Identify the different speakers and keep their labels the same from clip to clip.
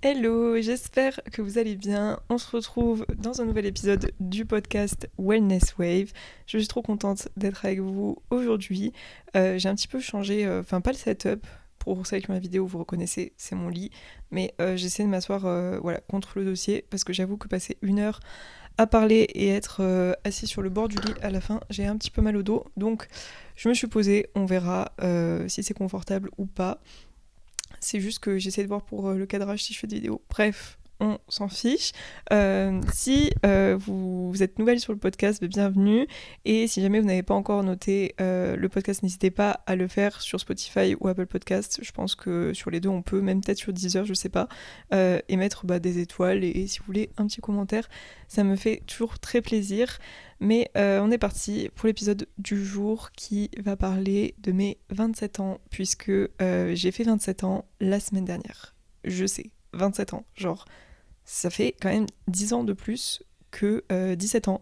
Speaker 1: Hello, j'espère que vous allez bien. On se retrouve dans un nouvel épisode du podcast Wellness Wave. Je suis trop contente d'être avec vous aujourd'hui. J'ai un petit peu changé, pas le setup. Pour celles qui ont la vidéo, vous reconnaissez, c'est mon lit. Mais j'essaie de m'asseoir contre le dossier parce que j'avoue que passer 1 heure à parler et être assis sur le bord du lit à la fin, j'ai un petit peu mal au dos. Donc je me suis posée, on verra si c'est confortable ou pas. C'est juste que j'essaie de voir pour le cadrage si je fais des vidéos. Bref, on s'en fiche. Si vous êtes nouvelle sur le podcast, bienvenue. Et si jamais vous n'avez pas encore noté le podcast, n'hésitez pas à le faire sur Spotify ou Apple Podcast. Je pense que sur les deux, on peut, même peut-être sur Deezer, je sais pas, et mettre des étoiles. Et si vous voulez, un petit commentaire, ça me fait toujours très plaisir. Mais on est parti pour l'épisode du jour qui va parler de mes 27 ans, puisque j'ai fait 27 ans la semaine dernière. Je sais, 27 ans, genre, ça fait quand même 10 ans de plus que 17 ans.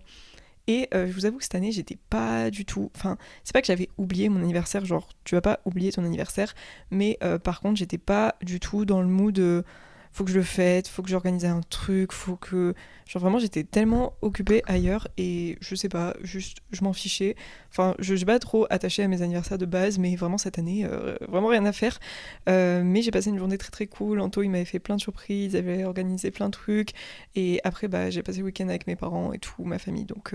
Speaker 1: Et je vous avoue que cette année, j'étais pas du tout... Enfin, c'est pas que j'avais oublié mon anniversaire, genre, tu vas pas oublier ton anniversaire, mais par contre, j'étais pas du tout dans le mood... faut que je le fête, faut que j'organise un truc, faut que... Genre vraiment j'étais tellement occupée ailleurs et je sais pas, juste je m'en fichais. Enfin je suis pas trop attachée à mes anniversaires de base mais vraiment cette année, vraiment rien à faire. Mais j'ai passé une journée très très cool, Anto il m'avait fait plein de surprises, il avait organisé plein de trucs et après j'ai passé le week-end avec mes parents et tout, ma famille donc...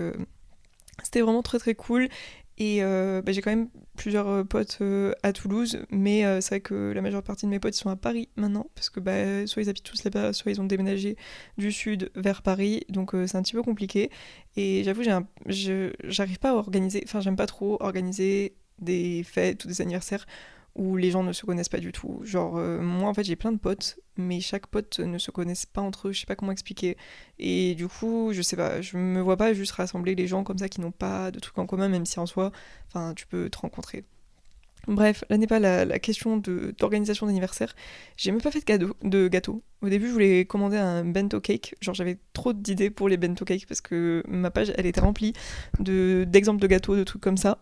Speaker 1: C'était vraiment très très cool et j'ai quand même plusieurs potes à Toulouse, mais c'est vrai que la majeure partie de mes potes ils sont à Paris maintenant, parce que soit ils habitent tous là-bas, soit ils ont déménagé du sud vers Paris, donc c'est un petit peu compliqué. Et j'avoue, j'arrive pas à organiser, enfin j'aime pas trop organiser des fêtes ou des anniversaires où les gens ne se connaissent pas du tout. Genre, moi en fait j'ai plein de potes, mais chaque pote ne se connaissent pas entre eux, je sais pas comment expliquer. Et du coup, je sais pas, je me vois pas juste rassembler les gens comme ça qui n'ont pas de trucs en commun, même si en soi, enfin, tu peux te rencontrer. Bref, là n'est pas la question d'organisation d'anniversaire. J'ai même pas fait de gâteau. Au début, je voulais commander un bento cake. Genre, j'avais trop d'idées pour les bento cakes parce que ma page, elle était remplie d'exemples de gâteaux, de trucs comme ça.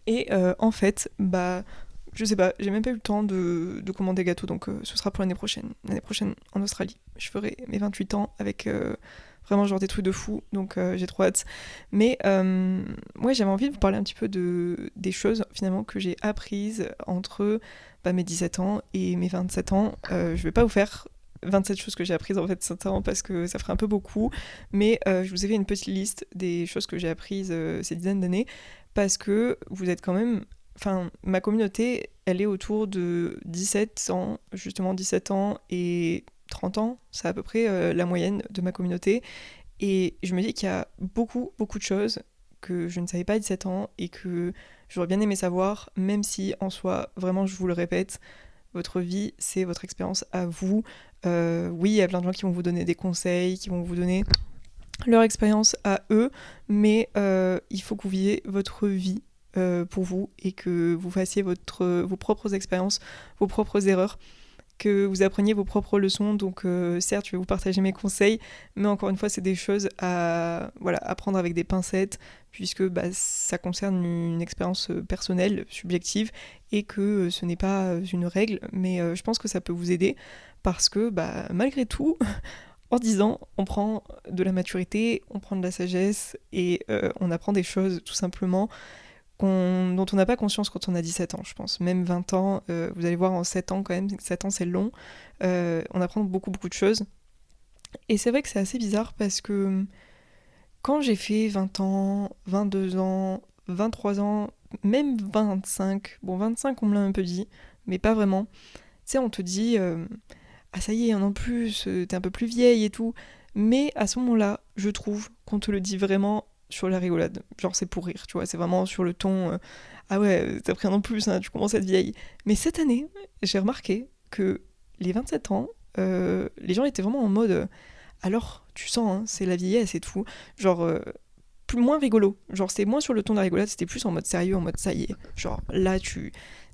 Speaker 1: Et en fait, je sais pas, j'ai même pas eu le temps de commander gâteau, donc ce sera pour l'année prochaine. L'année prochaine en Australie. Je ferai mes 28 ans avec vraiment genre des trucs de fou, donc j'ai trop hâte. Mais ouais, j'avais envie de vous parler un petit peu des choses finalement que j'ai apprises entre mes 17 ans et mes 27 ans. Je vais pas vous faire 27 choses que j'ai apprises en fait 7 ans parce que ça ferait un peu beaucoup, mais je vous ai fait une petite liste des choses que j'ai apprises ces dizaines d'années parce que vous êtes quand même... Enfin, ma communauté, elle est autour de 17 ans, justement 17 ans et 30 ans, c'est à peu près la moyenne de ma communauté. Et je me dis qu'il y a beaucoup, beaucoup de choses que je ne savais pas à 17 ans et que j'aurais bien aimé savoir, même si en soi, vraiment, je vous le répète, votre vie, c'est votre expérience à vous. Oui, il y a plein de gens qui vont vous donner des conseils, qui vont vous donner leur expérience à eux, mais il faut que vous viviez votre vie pour vous et que vous fassiez vos propres expériences, vos propres erreurs, que vous appreniez vos propres leçons. Donc certes, je vais vous partager mes conseils, mais encore une fois, c'est des choses à prendre avec des pincettes, puisque ça concerne une expérience personnelle, subjective, et que ce n'est pas une règle, mais je pense que ça peut vous aider, parce que malgré tout, en 10 ans, on prend de la maturité, on prend de la sagesse, et on apprend des choses tout simplement dont on n'a pas conscience quand on a 17 ans, je pense. Même 20 ans, vous allez voir en 7 ans quand même, 7 ans c'est long, on apprend beaucoup beaucoup de choses. Et c'est vrai que c'est assez bizarre parce que quand j'ai fait 20 ans, 22 ans, 23 ans, même 25, bon 25 on me l'a un peu dit, mais pas vraiment, tu sais on te dit, ah ça y est, en plus, t'es un peu plus vieille et tout, mais à ce moment-là, je trouve qu'on te le dit vraiment sur la rigolade, genre c'est pour rire, tu vois, c'est vraiment sur le ton, ah ouais, t'as pris un an de plus, hein, tu commences à être vieille. Mais cette année, j'ai remarqué que les 27 ans, les gens étaient vraiment en mode, alors tu sens, hein, c'est la vieillesse et tout, genre moins rigolo, genre c'était moins sur le ton de la rigolade, c'était plus en mode sérieux, en mode ça y est, genre là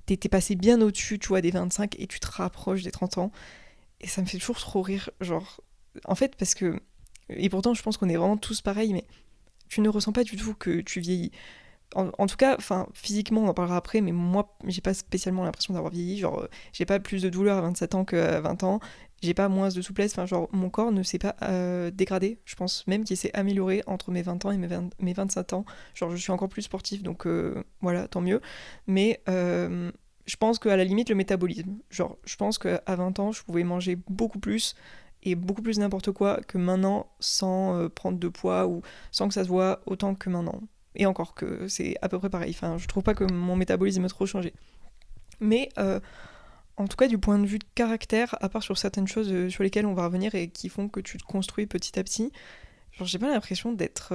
Speaker 1: t'es passé bien au-dessus, tu vois, des 25 et tu te rapproches des 30 ans, et ça me fait toujours trop rire, genre, en fait, parce que, et pourtant je pense qu'on est vraiment tous pareils, mais tu ne ressens pas du tout que tu vieillis. en tout cas, enfin, physiquement, on en parlera après, mais moi, j'ai pas spécialement l'impression d'avoir vieilli. Genre, j'ai pas plus de douleur à 27 ans qu'à 20 ans. J'ai pas moins de souplesse. Enfin, genre, mon corps ne s'est pas dégradé. Je pense même qu'il s'est amélioré entre mes 20 ans et mes 25 ans. Genre, je suis encore plus sportif, donc voilà, tant mieux. Mais je pense qu'à la limite, le métabolisme. Genre, je pense qu'à 20 ans, je pouvais manger beaucoup plus et beaucoup plus n'importe quoi que maintenant sans prendre de poids ou sans que ça se voit autant que maintenant. Et encore que c'est à peu près pareil. Enfin, je trouve pas que mon métabolisme a trop changé. Mais en tout cas, du point de vue de caractère, à part sur certaines choses sur lesquelles on va revenir et qui font que tu te construis petit à petit, genre j'ai pas l'impression d'être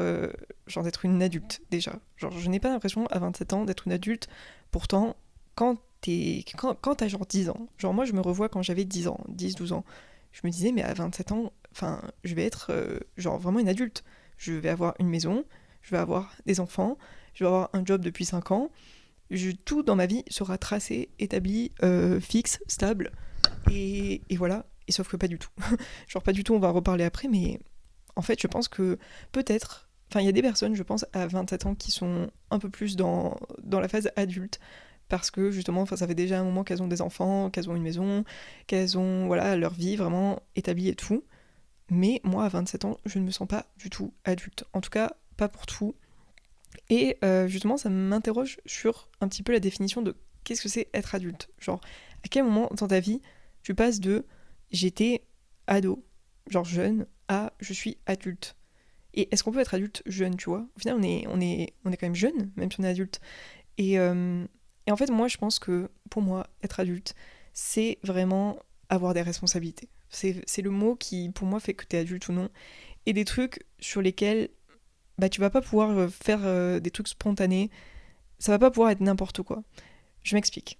Speaker 1: d'être une adulte déjà. Genre je n'ai pas l'impression à 27 ans d'être une adulte. Pourtant, quand t'as genre 10 ans, genre moi je me revois quand j'avais 10 ans, 10 12 ans, je me disais mais à 27 ans, enfin je vais être genre vraiment une adulte. Je vais avoir une maison, je vais avoir des enfants, je vais avoir un job depuis 5 ans, tout dans ma vie sera tracé, établi, fixe, stable, et voilà. Et sauf que pas du tout. Genre pas du tout, on va en reparler après, mais en fait je pense que peut-être, enfin il y a des personnes, je pense, à 27 ans qui sont un peu plus dans la phase adulte, parce que justement, enfin, ça fait déjà un moment qu'elles ont des enfants, qu'elles ont une maison, qu'elles ont voilà, leur vie vraiment établie et tout. Mais moi, à 27 ans, je ne me sens pas du tout adulte. En tout cas, pas pour tout. Et justement, ça m'interroge sur un petit peu la définition de qu'est-ce que c'est être adulte. Genre, à quel moment dans ta vie tu passes de j'étais ado, genre jeune, à je suis adulte. Et est-ce qu'on peut être adulte jeune, tu vois? Au final, on est quand même jeune, même si on est adulte. Et en fait, moi, je pense que pour moi, être adulte, c'est vraiment avoir des responsabilités. C'est le mot qui, pour moi, fait que t'es adulte ou non. Et des trucs sur lesquels bah, tu vas pas pouvoir faire des trucs spontanés. Ça va pas pouvoir être n'importe quoi. Je m'explique.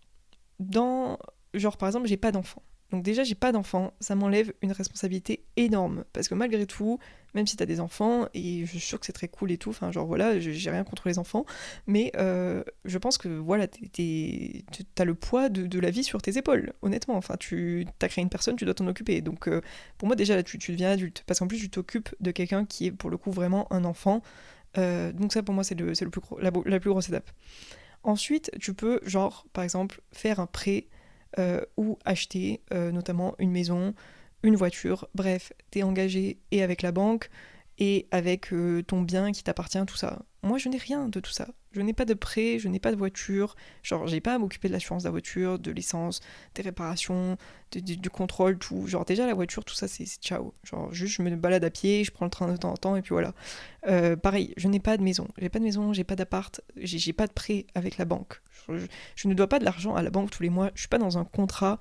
Speaker 1: Genre, par exemple, j'ai pas d'enfant. Donc déjà, j'ai pas d'enfant, ça m'enlève une responsabilité énorme. Parce que malgré tout, même si t'as des enfants, et je suis sûre que c'est très cool et tout, enfin genre voilà, j'ai rien contre les enfants, mais je pense que voilà, t'as le poids de la vie sur tes épaules, honnêtement. Enfin, t'as créé une personne, tu dois t'en occuper. Donc pour moi déjà, là, tu deviens adulte. Parce qu'en plus, tu t'occupes de quelqu'un qui est pour le coup vraiment un enfant. Donc ça pour moi, c'est le plus la plus grosse étape. Ensuite, tu peux, genre, par exemple, faire un prêt ou acheter notamment une maison, une voiture, bref, t'es engagé et avec la banque et avec ton bien qui t'appartient, tout ça. Moi, je n'ai rien de tout ça. Je n'ai pas de prêt, je n'ai pas de voiture, genre, j'ai pas à m'occuper de l'assurance de la voiture, de l'essence, des réparations, du contrôle, tout. Genre, déjà, la voiture, tout ça, c'est ciao. Genre, juste, je me balade à pied, je prends le train de temps en temps et puis voilà. Pareil, je n'ai pas de maison. J'ai pas de maison, j'ai pas d'appart, j'ai pas de prêt avec la banque. Je ne dois pas de l'argent à la banque tous les mois, je suis pas dans un contrat,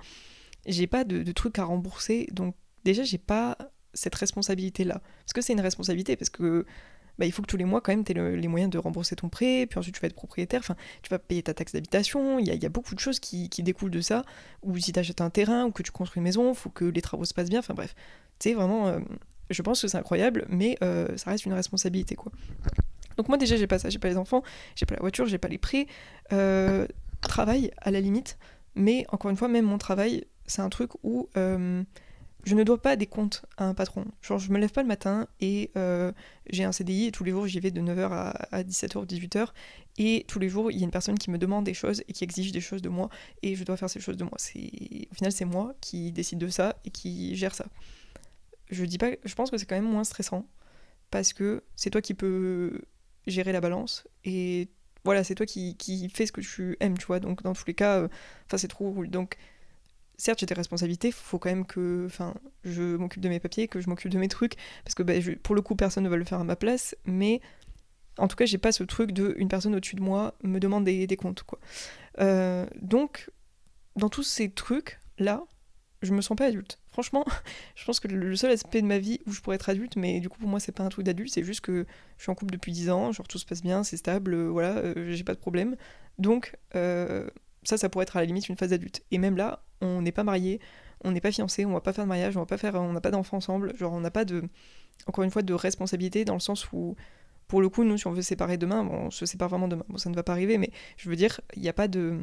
Speaker 1: j'ai pas de trucs à rembourser, donc déjà j'ai pas cette responsabilité-là. Parce que c'est une responsabilité, parce que bah, il faut que tous les mois quand même tu aies les moyens de rembourser ton prêt, puis ensuite tu vas être propriétaire, enfin tu vas payer ta taxe d'habitation, il y a beaucoup de choses qui découlent de ça, ou si tu achètes un terrain, ou que tu construis une maison, il faut que les travaux se passent bien, enfin bref. Tu sais, vraiment, je pense que c'est incroyable, mais ça reste une responsabilité, quoi. Donc moi déjà j'ai pas ça, j'ai pas les enfants, j'ai pas la voiture, j'ai pas les prêts, travail à la limite, mais encore une fois même mon travail c'est un truc où je ne dois pas des comptes à un patron. Genre je me lève pas le matin et j'ai un CDI et tous les jours j'y vais de 9h à 17h ou 18h et tous les jours il y a une personne qui me demande des choses et qui exige des choses de moi et je dois faire ces choses de moi. Au final c'est moi qui décide de ça et qui gère ça. Je dis pas, je pense que c'est quand même moins stressant parce que c'est toi qui peux gérer la balance et voilà, c'est toi qui fais ce que tu aimes, tu vois. Donc dans tous les cas, c'est trop cool. Donc certes, j'ai des responsabilités, faut quand même que je m'occupe de mes papiers, que je m'occupe de mes trucs parce que pour le coup, personne ne va le faire à ma place, mais en tout cas, j'ai pas ce truc de une personne au-dessus de moi me demande des comptes, quoi. Donc dans tous ces trucs là, je me sens pas adulte. Franchement, je pense que le seul aspect de ma vie où je pourrais être adulte, mais du coup pour moi c'est pas un truc d'adulte, c'est juste que je suis en couple depuis 10 ans, genre tout se passe bien, c'est stable, voilà, j'ai pas de problème. Donc ça pourrait être à la limite une phase d'adulte. Et même là, on n'est pas mariés, on n'est pas fiancés, on va pas faire de mariage, on n'a pas d'enfants ensemble, genre on n'a pas de, encore une fois, de responsabilité dans le sens où, pour le coup, nous si on veut se séparer demain, bon, on se sépare vraiment demain, bon ça ne va pas arriver, mais je veux dire, il n'y a pas de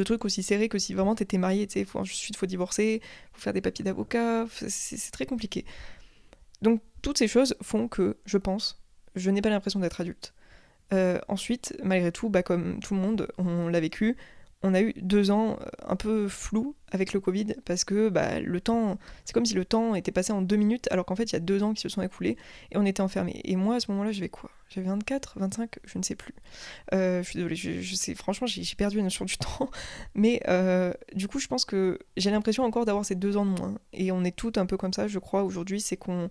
Speaker 1: trucs aussi serrés que si vraiment t'étais marié, tu sais, ensuite faut divorcer, faut faire des papiers d'avocat, c'est très compliqué. Donc toutes ces choses font que, je pense, je n'ai pas l'impression d'être adulte. Ensuite, malgré tout, comme tout le monde, on l'a vécu, on a eu 2 ans un peu flous avec le Covid parce que le temps, c'est comme si le temps était passé en 2 minutes alors qu'en fait il y a 2 ans qui se sont écoulés et on était enfermés. Et moi à ce moment-là j'avais quoi? J'avais 24, 25, je ne sais plus. Je suis désolée, je sais, franchement j'ai perdu la notion du temps. Mais du coup je pense que j'ai l'impression encore d'avoir ces 2 ans de moins. Et on est toutes un peu comme ça je crois aujourd'hui, c'est qu'on...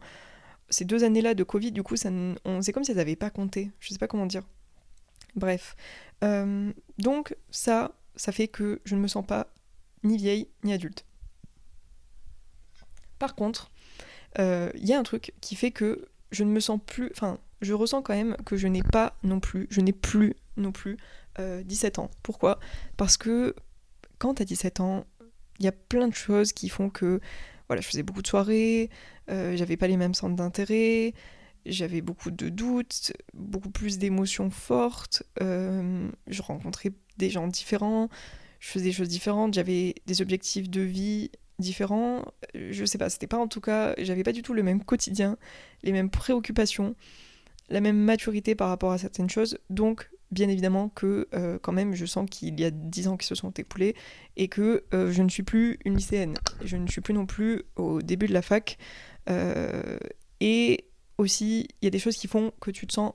Speaker 1: Ces 2 années-là de Covid du coup c'est comme si elles n'avaient pas compté. Je sais pas comment dire. Bref. Donc ça fait que je ne me sens pas ni vieille ni adulte. Par contre, il y a un truc qui fait que je ne me sens plus... Enfin, je ressens quand même que je n'ai plus non plus 17 ans. Pourquoi? Parce que quand t'as 17 ans, il y a plein de choses qui font que... Voilà, je faisais beaucoup de soirées, j'avais pas les mêmes centres d'intérêt, j'avais beaucoup de doutes, beaucoup plus d'émotions fortes, je rencontrais des gens différents, je faisais des choses différentes, j'avais des objectifs de vie différents, je sais pas, c'était pas en tout cas, j'avais pas du tout le même quotidien, les mêmes préoccupations, la même maturité par rapport à certaines choses, donc bien évidemment que quand même je sens qu'il y a 10 ans qui se sont écoulés et que je ne suis plus une lycéenne, je ne suis plus non plus au début de la fac, et aussi il y a des choses qui font que tu te sens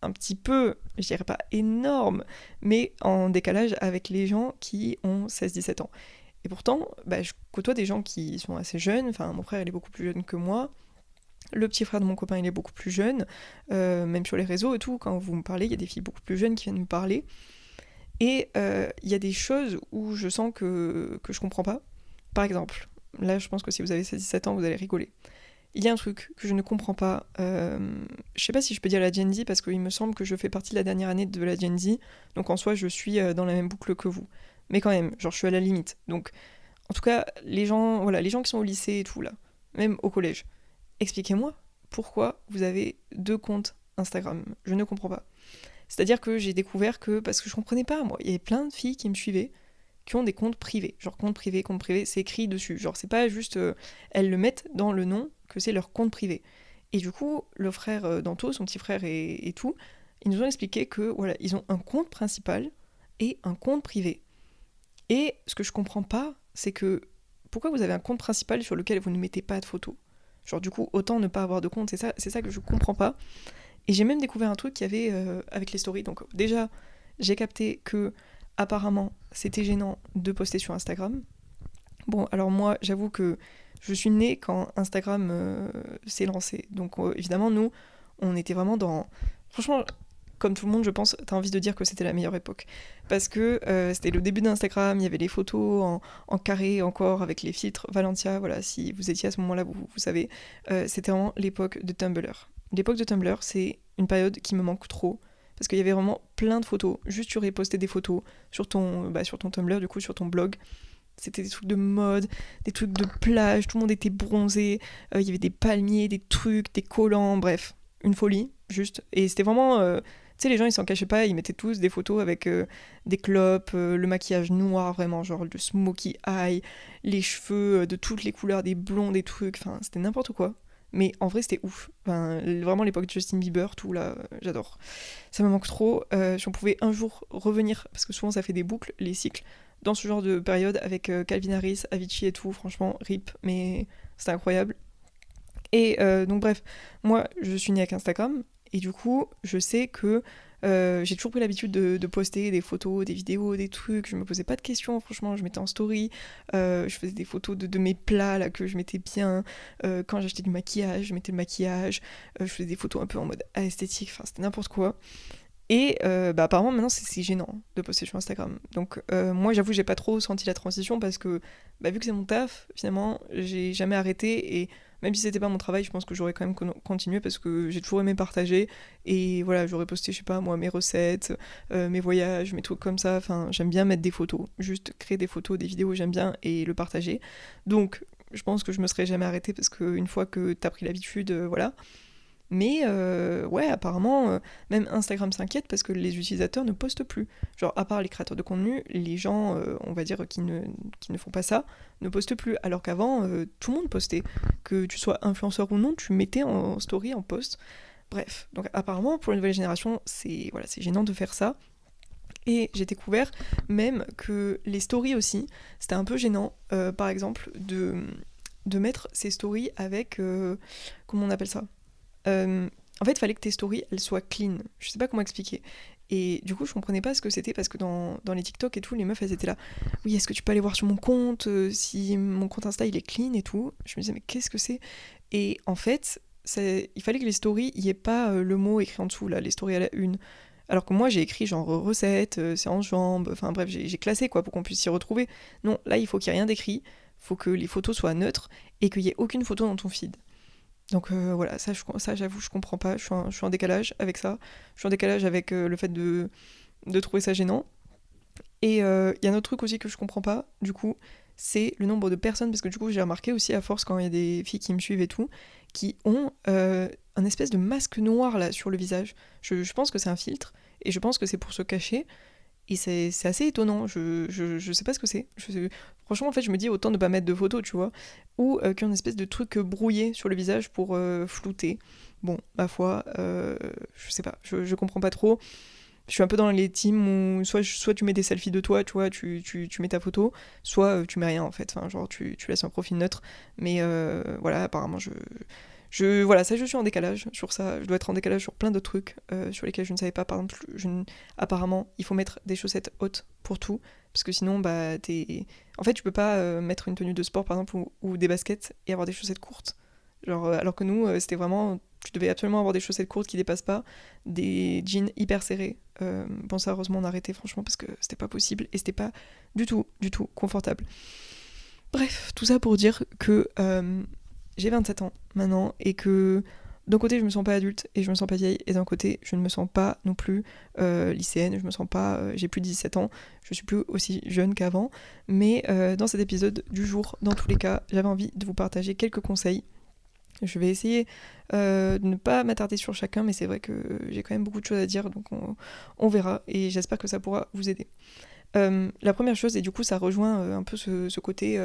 Speaker 1: un petit peu, je dirais pas énorme, mais en décalage avec les gens qui ont 16-17 ans. Et pourtant, je côtoie des gens qui sont assez jeunes, enfin mon frère il est beaucoup plus jeune que moi, le petit frère de mon copain il est beaucoup plus jeune, même sur les réseaux et tout, quand vous me parlez, il y a des filles beaucoup plus jeunes qui viennent me parler, et il y a des choses où je sens que je comprends pas. Par exemple, là je pense que si vous avez 16-17 ans vous allez rigoler. Il y a un truc que je ne comprends pas. Je sais pas si je peux dire la Gen Z parce qu'il me semble que je fais partie de la dernière année de la Gen Z. Donc en soi, je suis dans la même boucle que vous. Mais quand même, genre je suis à la limite. Donc en tout cas, les gens, voilà, les gens qui sont au lycée et tout là, même au collège, expliquez-moi pourquoi vous avez 2 comptes Instagram. Je ne comprends pas. C'est-à-dire que j'ai découvert que, parce que je comprenais pas moi, il y avait plein de filles qui me suivaient qui ont des comptes privés. Genre compte privé, c'est écrit dessus. Genre c'est pas juste elles le mettent dans le nom que c'est leur compte privé. Et du coup, le frère d'Anto, son petit frère et tout, ils nous ont expliqué que voilà, ils ont un compte principal et un compte privé. Et ce que je comprends pas, c'est que pourquoi vous avez un compte principal sur lequel vous ne mettez pas de photos? Genre du coup, autant ne pas avoir de compte, c'est ça que je comprends pas. Et j'ai même découvert un truc qu'il y avait avec les stories. Donc déjà, j'ai capté que apparemment c'était gênant de poster sur Instagram. Bon, alors moi, j'avoue que je suis née quand Instagram s'est lancé. Donc évidemment, nous, on était vraiment dans... Franchement, comme tout le monde, je pense, t'as envie de dire que c'était la meilleure époque. Parce que c'était le début d'Instagram, il y avait les photos en carré encore, avec les filtres Valentia, voilà, si vous étiez à ce moment-là, vous savez. C'était vraiment l'époque de Tumblr. L'époque de Tumblr, c'est une période qui me manque trop. Parce qu'il y avait vraiment plein de photos. Juste tu aurais posté des photos sur ton Tumblr, du coup, sur ton blog. C'était des trucs de mode, des trucs de plage, tout le monde était bronzé, il y avait des palmiers, des trucs, des collants, bref, une folie, juste. Et c'était vraiment... tu sais, les gens, ils s'en cachaient pas, ils mettaient tous des photos avec des clopes, le maquillage noir, vraiment, genre le smokey eye, les cheveux de toutes les couleurs, des blonds, des trucs, enfin, c'était n'importe quoi. Mais en vrai, c'était ouf. Enfin, vraiment, l'époque de Justin Bieber, tout là, j'adore. Ça me manque trop. Si on pouvait un jour revenir, parce que souvent ça fait des boucles, les cycles, dans ce genre de période avec Calvin Harris, Avicii et tout, franchement, rip, mais c'était incroyable. Et donc bref, moi je suis née avec Instagram, et du coup je sais que j'ai toujours pris l'habitude de poster des photos, des vidéos, des trucs, je me posais pas de questions, franchement, je mettais en story, je faisais des photos de mes plats là que je mettais bien, quand j'achetais du maquillage, je mettais le maquillage, je faisais des photos un peu en mode esthétique, enfin c'était n'importe quoi. Et apparemment maintenant c'est gênant de poster sur Instagram. Donc moi j'avoue j'ai pas trop senti la transition parce que vu que c'est mon taf, finalement j'ai jamais arrêté et même si c'était pas mon travail je pense que j'aurais quand même continué parce que j'ai toujours aimé partager et voilà j'aurais posté je sais pas moi mes recettes, mes voyages, mes trucs comme ça, enfin j'aime bien mettre des photos, juste créer des photos, des vidéos j'aime bien et le partager. Donc je pense que je me serais jamais arrêtée parce qu'une fois que t'as pris l'habitude, voilà. Mais ouais, apparemment, même Instagram s'inquiète parce que les utilisateurs ne postent plus. Genre, à part les créateurs de contenu, les gens, on va dire, qui ne font pas ça, ne postent plus. Alors qu'avant, tout le monde postait. Que tu sois influenceur ou non, tu mettais en story, en post. Bref, donc apparemment pour une nouvelle génération, c'est gênant de faire ça. Et j'ai découvert même que les stories aussi, c'était un peu gênant, par exemple, de mettre ces stories avec... comment on appelle ça En fait, il fallait que tes stories, elles soient clean. Je sais pas comment expliquer. Et du coup, je comprenais pas ce que c'était parce que dans les TikTok et tout, les meufs, elles étaient là. Oui, est-ce que tu peux aller voir sur mon compte si mon compte Insta, il est clean et tout. Je me disais, mais qu'est-ce que c'est? Et en fait, il fallait que les stories, il n'y ait pas le mot écrit en dessous, là, les stories à la une. Alors que moi, j'ai écrit genre recette, séance jambes, enfin bref, j'ai classé quoi pour qu'on puisse s'y retrouver. Non, là, il faut qu'il n'y ait rien d'écrit, faut que les photos soient neutres et qu'il n'y ait aucune photo dans ton feed. Donc voilà, ça j'avoue, je comprends pas, je suis en décalage avec ça. Je suis en décalage avec le fait de trouver ça gênant. Et il y a un autre truc aussi que je comprends pas, du coup, c'est le nombre de personnes, parce que du coup, j'ai remarqué aussi à force quand il y a des filles qui me suivent et tout, qui ont un espèce de masque noir là sur le visage. Je pense que c'est un filtre, et je pense que c'est pour se cacher, et c'est assez étonnant, je sais pas ce que c'est. Franchement, en fait, je me dis autant ne pas mettre de photos, tu vois, ou qu'il y a une espèce de truc brouillé sur le visage pour flouter. Bon, ma foi, je sais pas, je comprends pas trop. Je suis un peu dans les teams où soit tu mets des selfies de toi, tu vois, tu mets ta photo, soit tu mets rien en fait, enfin, genre tu laisses un profil neutre. Mais voilà, apparemment, voilà, ça je suis en décalage sur ça. Je dois être en décalage sur plein d'autres trucs sur lesquels je ne savais pas. Par exemple, apparemment, il faut mettre des chaussettes hautes pour tout, parce que sinon, bah, En fait, tu peux pas mettre une tenue de sport par exemple ou des baskets et avoir des chaussettes courtes. Genre, alors que nous, c'était vraiment. Tu devais absolument avoir des chaussettes courtes qui dépassent pas, des jeans hyper serrés. Bon, ça, heureusement, on a arrêté, franchement, parce que c'était pas possible et c'était pas du tout confortable. Bref, tout ça pour dire que j'ai 27 ans maintenant et que d'un côté, je me sens pas adulte et je me sens pas vieille, et d'un côté, je ne me sens pas non plus lycéenne, je me sens pas. J'ai plus de 17 ans, je suis plus aussi jeune qu'avant, mais dans cet épisode du jour, dans tous les cas, j'avais envie de vous partager quelques conseils. Je vais essayer de ne pas m'attarder sur chacun, mais c'est vrai que j'ai quand même beaucoup de choses à dire, donc on verra, et j'espère que ça pourra vous aider. La première chose, et du coup ça rejoint un peu ce côté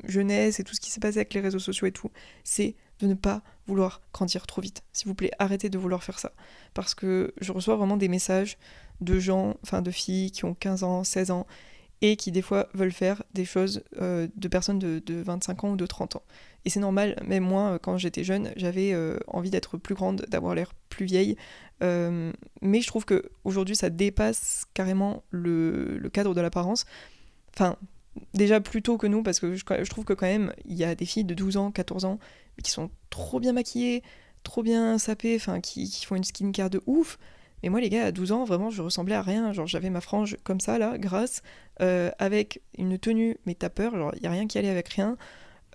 Speaker 1: jeunesse et tout ce qui s'est passé avec les réseaux sociaux et tout, c'est de ne pas vouloir grandir trop vite. S'il vous plaît, arrêtez de vouloir faire ça. Parce que je reçois vraiment des messages de gens, enfin de filles qui ont 15 ans, 16 ans, et qui des fois veulent faire des choses de personnes de 25 ans ou de 30 ans. Et c'est normal, même moi, quand j'étais jeune, j'avais envie d'être plus grande, d'avoir l'air plus vieille, mais je trouve qu'aujourd'hui ça dépasse carrément le cadre de l'apparence. Enfin, déjà plus tôt que nous, parce que je trouve que quand même, il y a des filles de 12 ans, 14 ans, mais qui sont trop bien maquillées, trop bien sapées, enfin, qui font une skincare de ouf. Mais moi, les gars, à 12 ans, vraiment, je ressemblais à rien. Genre, j'avais ma frange comme ça, là, grasse, avec une tenue, mais t'as peur, genre, il y a rien qui allait avec rien.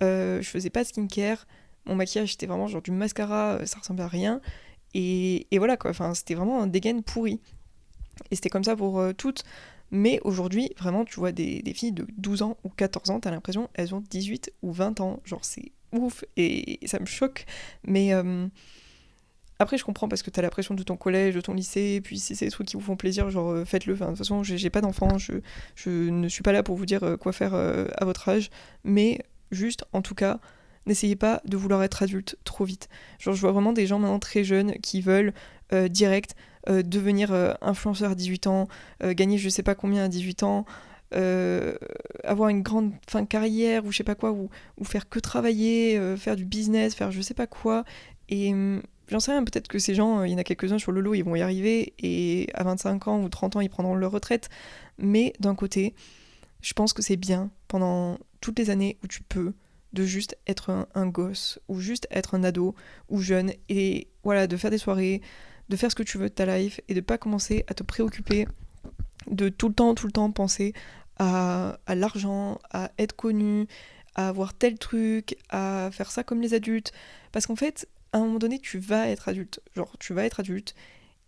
Speaker 1: Je faisais pas de skincare. Mon maquillage, c'était vraiment genre du mascara, ça ressemblait à rien. Et voilà, quoi. Enfin, c'était vraiment un dégaine pourri. Et c'était comme ça pour toutes. Mais aujourd'hui, vraiment, tu vois des filles de 12 ans ou 14 ans, t'as l'impression elles ont 18 ou 20 ans. Genre, c'est ouf et ça me choque. Mais après, je comprends parce que t'as la pression de ton collège, de ton lycée, puis si c'est des trucs qui vous font plaisir, genre faites-le. Enfin, de toute façon, j'ai pas d'enfant, je ne suis pas là pour vous dire quoi faire à votre âge. Mais juste, en tout cas, n'essayez pas de vouloir être adulte trop vite. Genre, je vois vraiment des gens maintenant très jeunes qui veulent direct devenir influenceur à 18 ans, gagner je sais pas combien à 18 ans, avoir une grande fin de carrière ou je sais pas quoi, ou faire que travailler, faire du business, faire je sais pas quoi. Et j'en sais rien, peut-être que ces gens, il y en a quelques-uns sur le lot, ils vont y arriver et à 25 ans ou 30 ans, ils prendront leur retraite. Mais d'un côté, je pense que c'est bien pendant toutes les années où tu peux de juste être un gosse ou juste être un ado ou jeune et voilà, de faire des soirées, de faire ce que tu veux de ta life et de pas commencer à te préoccuper de tout le temps penser à l'argent, à être connu, à avoir tel truc, à faire ça comme les adultes. Parce qu'en fait, à un moment donné, tu vas être adulte. Genre, tu vas être adulte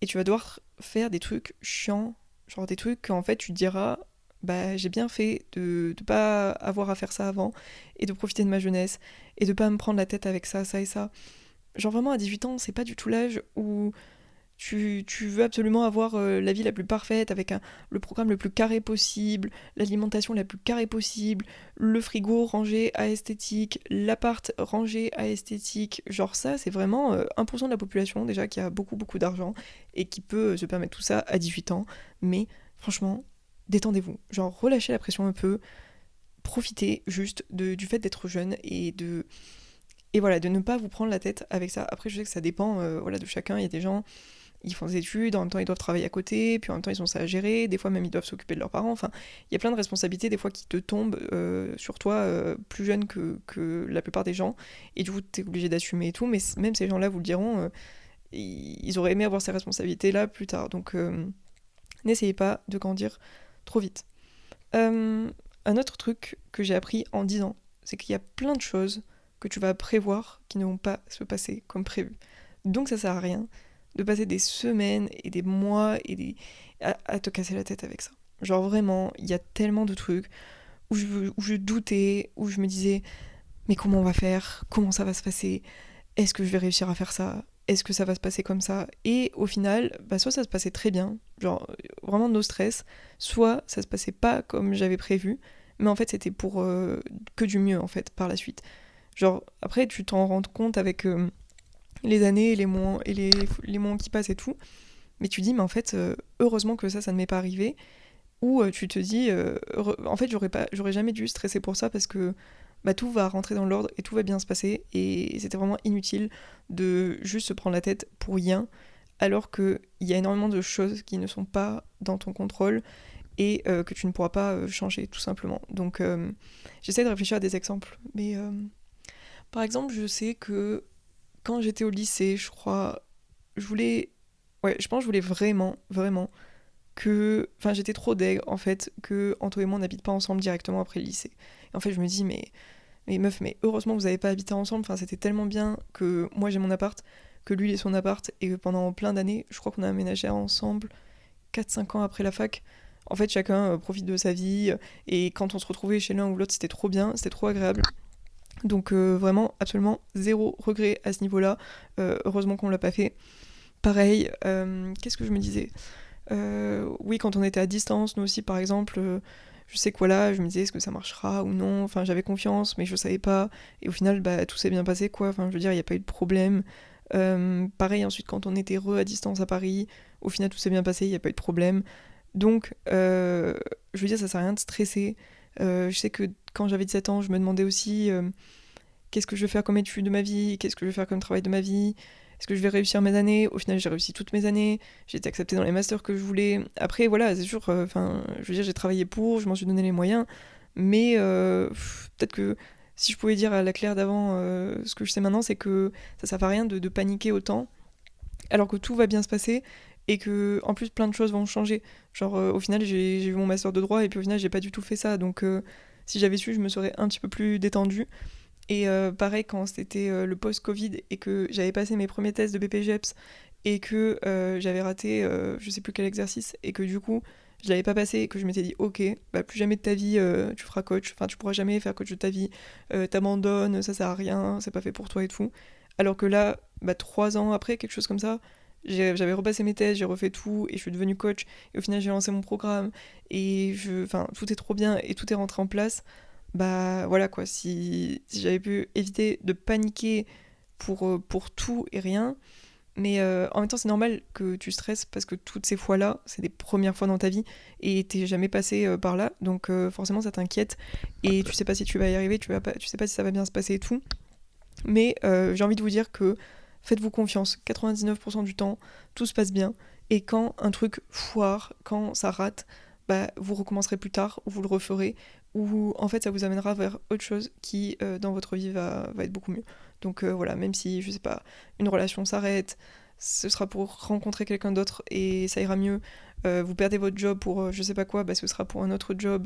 Speaker 1: et tu vas devoir faire des trucs chiants. Genre des trucs qu'en fait, tu te diras, bah j'ai bien fait de pas avoir à faire ça avant et de profiter de ma jeunesse et de pas me prendre la tête avec ça, ça et ça. Genre vraiment à 18 ans, c'est pas du tout l'âge où Tu veux absolument avoir la vie la plus parfaite avec le programme le plus carré possible, l'alimentation la plus carrée possible, le frigo rangé à esthétique, l'appart rangé à esthétique. Genre ça, c'est vraiment 1% de la population déjà qui a beaucoup beaucoup d'argent et qui peut se permettre tout ça à 18 ans. Mais franchement, détendez-vous. Genre relâchez la pression un peu, profitez juste du fait d'être jeune et voilà, de ne pas vous prendre la tête avec ça. Après, je sais que ça dépend voilà, de chacun. Il y a des gens, ils font des études, en même temps ils doivent travailler à côté, puis en même temps ils ont ça à gérer, des fois même ils doivent s'occuper de leurs parents. Enfin, il y a plein de responsabilités des fois qui te tombent sur toi plus jeune que la plupart des gens. Et du coup, t'es obligé d'assumer et tout. Mais même ces gens-là vous le diront, ils auraient aimé avoir ces responsabilités-là plus tard. Donc, n'essayez pas de grandir trop vite. Un autre truc que j'ai appris en 10 ans, c'est qu'il y a plein de choses que tu vas prévoir qui ne vont pas se passer comme prévu. Donc ça sert à rien de passer des semaines et des mois à te casser la tête avec ça. Genre vraiment, il y a tellement de trucs où je doutais, où je me disais mais comment on va faire? Comment ça va se passer? Est-ce que je vais réussir à faire ça? Est-ce que ça va se passer comme ça? Et au final, bah, soit ça se passait très bien, genre vraiment no stress, soit ça se passait pas comme j'avais prévu, mais en fait c'était pour que du mieux en fait par la suite. Genre après tu t'en rends compte avec les années, les mois qui passent et tout, mais tu dis mais en fait heureusement que ça ne m'est pas arrivé, ou tu te dis en fait j'aurais jamais dû stresser pour ça parce que bah, tout va rentrer dans l'ordre et tout va bien se passer et c'était vraiment inutile de juste se prendre la tête pour rien alors qu'il y a énormément de choses qui ne sont pas dans ton contrôle et que tu ne pourras pas changer tout simplement. Donc j'essaie de réfléchir à des exemples, mais par exemple je sais que quand j'étais au lycée, je crois, je voulais, ouais, je pense que je voulais vraiment, vraiment que, enfin j'étais trop deg en fait que Anto et moi on n'habite pas ensemble directement après le lycée. Et en fait je me dis mais meuf, mais heureusement que vous avez pas habité ensemble, enfin c'était tellement bien que moi j'ai mon appart, que lui il ait son appart et que pendant plein d'années, je crois qu'on a aménagé ensemble 4-5 ans après la fac. En fait chacun profite de sa vie et quand on se retrouvait chez l'un ou l'autre c'était trop bien, c'était trop agréable. Donc vraiment absolument zéro regret à ce niveau-là. Heureusement qu'on l'a pas fait. Pareil, qu'est-ce que je me disais oui, quand on était à distance, nous aussi, par exemple, je sais que voilà, je me disais est-ce que ça marchera ou non. Enfin, j'avais confiance, mais je savais pas. Et au final, bah, tout s'est bien passé, quoi. Enfin, je veux dire, il n'y a pas eu de problème. Pareil, ensuite, quand on était à distance à Paris, au final, tout s'est bien passé, il n'y a pas eu de problème. Donc, je veux dire, ça sert à rien de stresser. Je sais que quand j'avais 17 ans, je me demandais aussi qu'est-ce que je vais faire comme étude de ma vie, qu'est-ce que je vais faire comme travail de ma vie, est-ce que je vais réussir mes années. Au final, j'ai réussi toutes mes années, j'ai été acceptée dans les masters que je voulais. Après, voilà, c'est sûr, enfin, je veux dire, j'ai travaillé pour, je m'en suis donné les moyens, mais peut-être que si je pouvais dire à la Claire d'avant ce que je sais maintenant, c'est que ça sert à rien de paniquer autant, alors que tout va bien se passer et que en plus plein de choses vont changer. Genre au final j'ai eu mon master de droit et puis au final j'ai pas du tout fait ça, donc si j'avais su je me serais un petit peu plus détendue. Et pareil, quand c'était le post-Covid et que j'avais passé mes premiers tests de BPGEPS et que j'avais raté je sais plus quel exercice et que du coup je l'avais pas passé et que je m'étais dit ok, bah plus jamais de ta vie tu feras coach, enfin tu pourras jamais faire coach de ta vie, t'abandonnes, ça sert à rien, c'est pas fait pour toi et tout. Alors que là, bah 3 ans après, quelque chose comme ça, j'avais repassé mes tests, j'ai refait tout et je suis devenue coach et au final j'ai lancé mon programme et enfin tout est trop bien et tout est rentré en place. Bah voilà quoi, si j'avais pu éviter de paniquer pour tout et rien, mais en même temps c'est normal que tu stresses parce que toutes ces fois-là, c'est des premières fois dans ta vie et t'es jamais passé par là, donc forcément ça t'inquiète et tu sais pas si tu vas y arriver, tu sais pas si ça va bien se passer et tout, mais j'ai envie de vous dire que faites-vous confiance, 99% du temps, tout se passe bien et quand un truc foire, quand ça rate, bah, vous recommencerez plus tard, ou vous le referez, ou en fait ça vous amènera vers autre chose qui dans votre vie va être beaucoup mieux. Donc voilà, même si je sais pas, une relation s'arrête, ce sera pour rencontrer quelqu'un d'autre et ça ira mieux. Vous perdez votre job pour je sais pas quoi, bah, ce sera pour un autre job.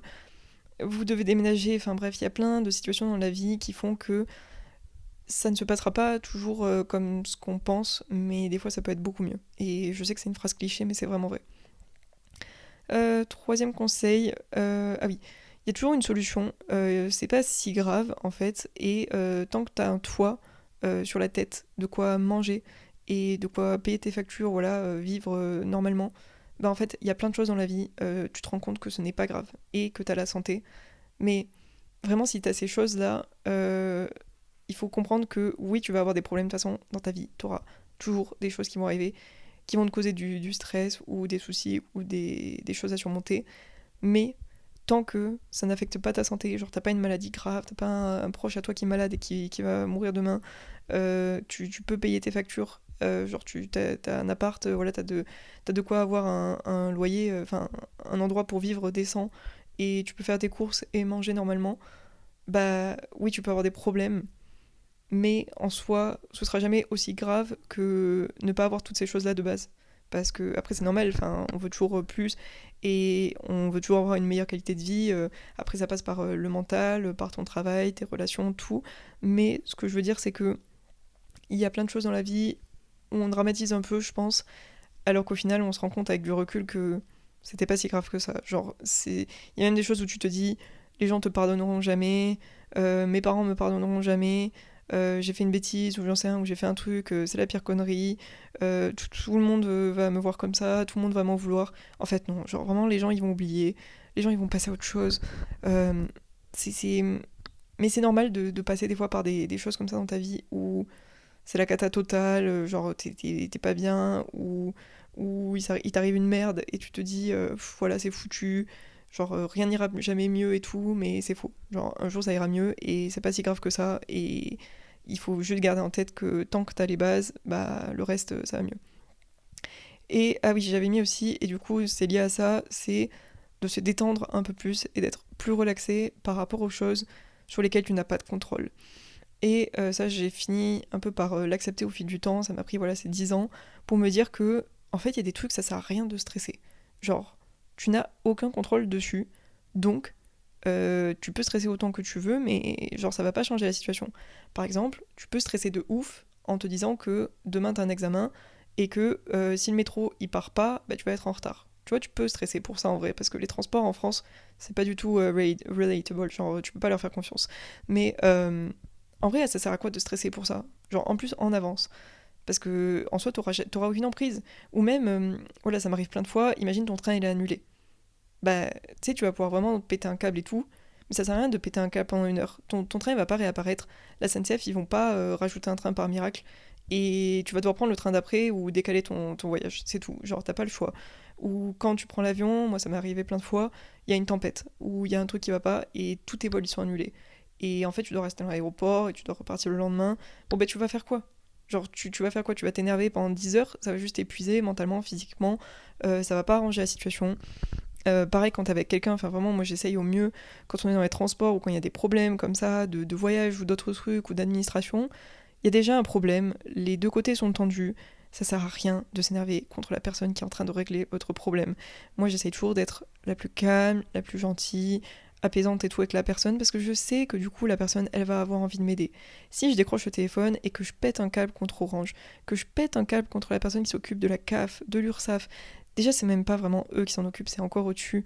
Speaker 1: Vous devez déménager, enfin bref, il y a plein de situations dans la vie qui font que ça ne se passera pas toujours comme ce qu'on pense, mais des fois ça peut être beaucoup mieux. Et je sais que c'est une phrase cliché, mais c'est vraiment vrai. Troisième conseil, ah oui, il y a toujours une solution, c'est pas si grave en fait, et tant que t'as un toit sur la tête, de quoi manger, et de quoi payer tes factures, voilà, vivre normalement, bah en fait, il y a plein de choses dans la vie, tu te rends compte que ce n'est pas grave et que tu as la santé. Mais vraiment, si tu as ces choses-là, il faut comprendre que oui, tu vas avoir des problèmes de toute façon dans ta vie. Tu auras toujours des choses qui vont arriver, qui vont te causer du stress ou des soucis ou des choses à surmonter. Mais tant que ça n'affecte pas ta santé, genre t'as pas une maladie grave, t'as pas un proche à toi qui est malade et qui va mourir demain, tu peux payer tes factures, genre t'as un appart, voilà, t'as de quoi avoir un loyer, enfin un endroit pour vivre décent, et tu peux faire tes courses et manger normalement, bah oui, tu peux avoir des problèmes, mais en soi, ce sera jamais aussi grave que ne pas avoir toutes ces choses-là de base. Parce que, après, c'est normal, enfin, on veut toujours plus et on veut toujours avoir une meilleure qualité de vie. Après, ça passe par le mental, par ton travail, tes relations, tout. Mais ce que je veux dire, c'est que il y a plein de choses dans la vie où on dramatise un peu, je pense, alors qu'au final, on se rend compte avec du recul que c'était pas si grave que ça. Genre, il y a même des choses où tu te dis, les gens te pardonneront jamais, mes parents me pardonneront jamais, j'ai fait une bêtise, ou j'en sais rien, ou j'ai fait un truc, c'est la pire connerie, tout le monde va me voir comme ça, tout le monde va m'en vouloir. En fait, non, genre vraiment, les gens, ils vont oublier, les gens, ils vont passer à autre chose. Euh, c'est, c'est- Mais c'est normal de passer des fois par des choses comme ça dans ta vie où c'est la cata totale, genre t'es pas bien, ou il t'arrive une merde et tu te dis, voilà, c'est foutu, genre rien n'ira jamais mieux et tout, mais c'est faux. Genre un jour ça ira mieux et c'est pas si grave que ça, et il faut juste garder en tête que tant que t'as les bases, bah le reste ça va mieux. Et ah oui, j'avais mis aussi, et du coup c'est lié à ça, c'est de se détendre un peu plus et d'être plus relaxé par rapport aux choses sur lesquelles tu n'as pas de contrôle. Et ça, j'ai fini un peu par l'accepter au fil du temps. Ça m'a pris, voilà, ces 10 ans pour me dire que, en fait, il y a des trucs, ça sert à rien de stresser. Genre, tu n'as aucun contrôle dessus. Donc, tu peux stresser autant que tu veux, mais genre, ça va pas changer la situation. Par exemple, tu peux stresser de ouf en te disant que demain, t'as un examen et que si le métro, il part pas, bah, tu vas être en retard. Tu vois, tu peux stresser pour ça en vrai, parce que les transports en France, c'est pas du tout relatable, genre, tu peux pas leur faire confiance. Mais en vrai, ça sert à quoi de stresser pour ça? Genre, en plus, en avance. Parce que, en soi, t'auras aucune emprise. Ou même, voilà, ça m'arrive plein de fois, imagine ton train, il est annulé. Bah, tu sais, tu vas pouvoir vraiment péter un câble et tout, mais ça sert à rien de péter un câble pendant 1 heure. Ton train, il va pas réapparaître. La SNCF, ils vont pas rajouter un train par miracle. Et tu vas devoir prendre le train d'après ou décaler ton voyage. C'est tout. Genre, t'as pas le choix. Ou quand tu prends l'avion, moi, ça m'est arrivé plein de fois, il y a une tempête, ou il y a un truc qui va pas, et tous tes vols, ils sont annulés. Et en fait, tu dois rester dans l'aéroport, et tu dois repartir le lendemain. Bon, ben, tu vas faire quoi? Genre, tu vas faire quoi? Tu vas t'énerver pendant 10 heures, ça va juste t'épuiser mentalement, physiquement, ça va pas arranger la situation. Pareil quand t'es avec quelqu'un, enfin vraiment moi j'essaye au mieux quand on est dans les transports ou quand il y a des problèmes comme ça, de voyage ou d'autres trucs ou d'administration, il y a déjà un problème, les deux côtés sont tendus, ça sert à rien de s'énerver contre la personne qui est en train de régler votre problème. Moi j'essaye toujours d'être la plus calme, la plus gentille, apaisante et tout avec la personne parce que je sais que du coup la personne elle va avoir envie de m'aider. Si je décroche le téléphone et que je pète un câble contre Orange, que je pète un câble contre la personne qui s'occupe de la CAF, de l'URSSAF, déjà c'est même pas vraiment eux qui s'en occupent, c'est encore au-dessus.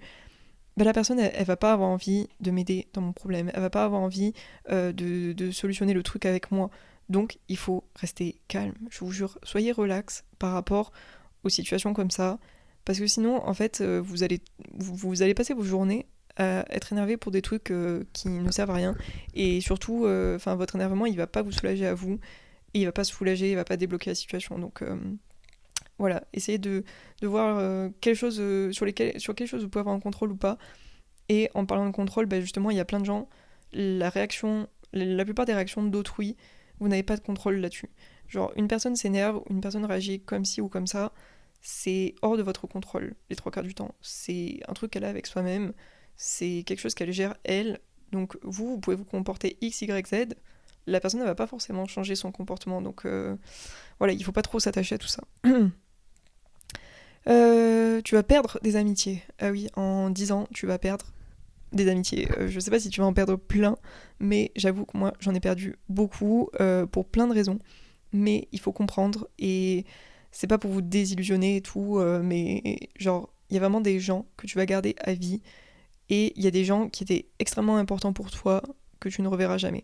Speaker 1: Bah, la personne, elle va pas avoir envie de m'aider dans mon problème. Elle va pas avoir envie de solutionner le truc avec moi. Donc, il faut rester calme. Je vous jure, soyez relax par rapport aux situations comme ça. Parce que sinon, en fait, vous allez passer vos journées à être énervé pour des trucs qui ne servent à rien. Et surtout, votre énervement, il va pas vous soulager à vous. Et il va pas se soulager, il va pas débloquer la situation. Donc, voilà, essayez de voir sur quelle chose vous pouvez avoir un contrôle ou pas. Et en parlant de contrôle, bah justement, il y a plein de gens, la plupart des réactions d'autrui, vous n'avez pas de contrôle là-dessus. Genre, une personne s'énerve, une personne réagit comme ci ou comme ça, c'est hors de votre contrôle, les trois quarts du temps. C'est un truc qu'elle a avec soi-même, c'est quelque chose qu'elle gère elle. Donc vous pouvez vous comporter X, Y, Z, la personne ne va pas forcément changer son comportement. Donc voilà, il faut pas trop s'attacher à tout ça. Tu vas perdre des amitiés. Ah oui, en 10 ans, tu vas perdre des amitiés. Je sais pas si tu vas en perdre plein, mais j'avoue que moi, j'en ai perdu beaucoup pour plein de raisons. Mais il faut comprendre, et c'est pas pour vous désillusionner et tout, mais genre, il y a vraiment des gens que tu vas garder à vie, et il y a des gens qui étaient extrêmement importants pour toi que tu ne reverras jamais.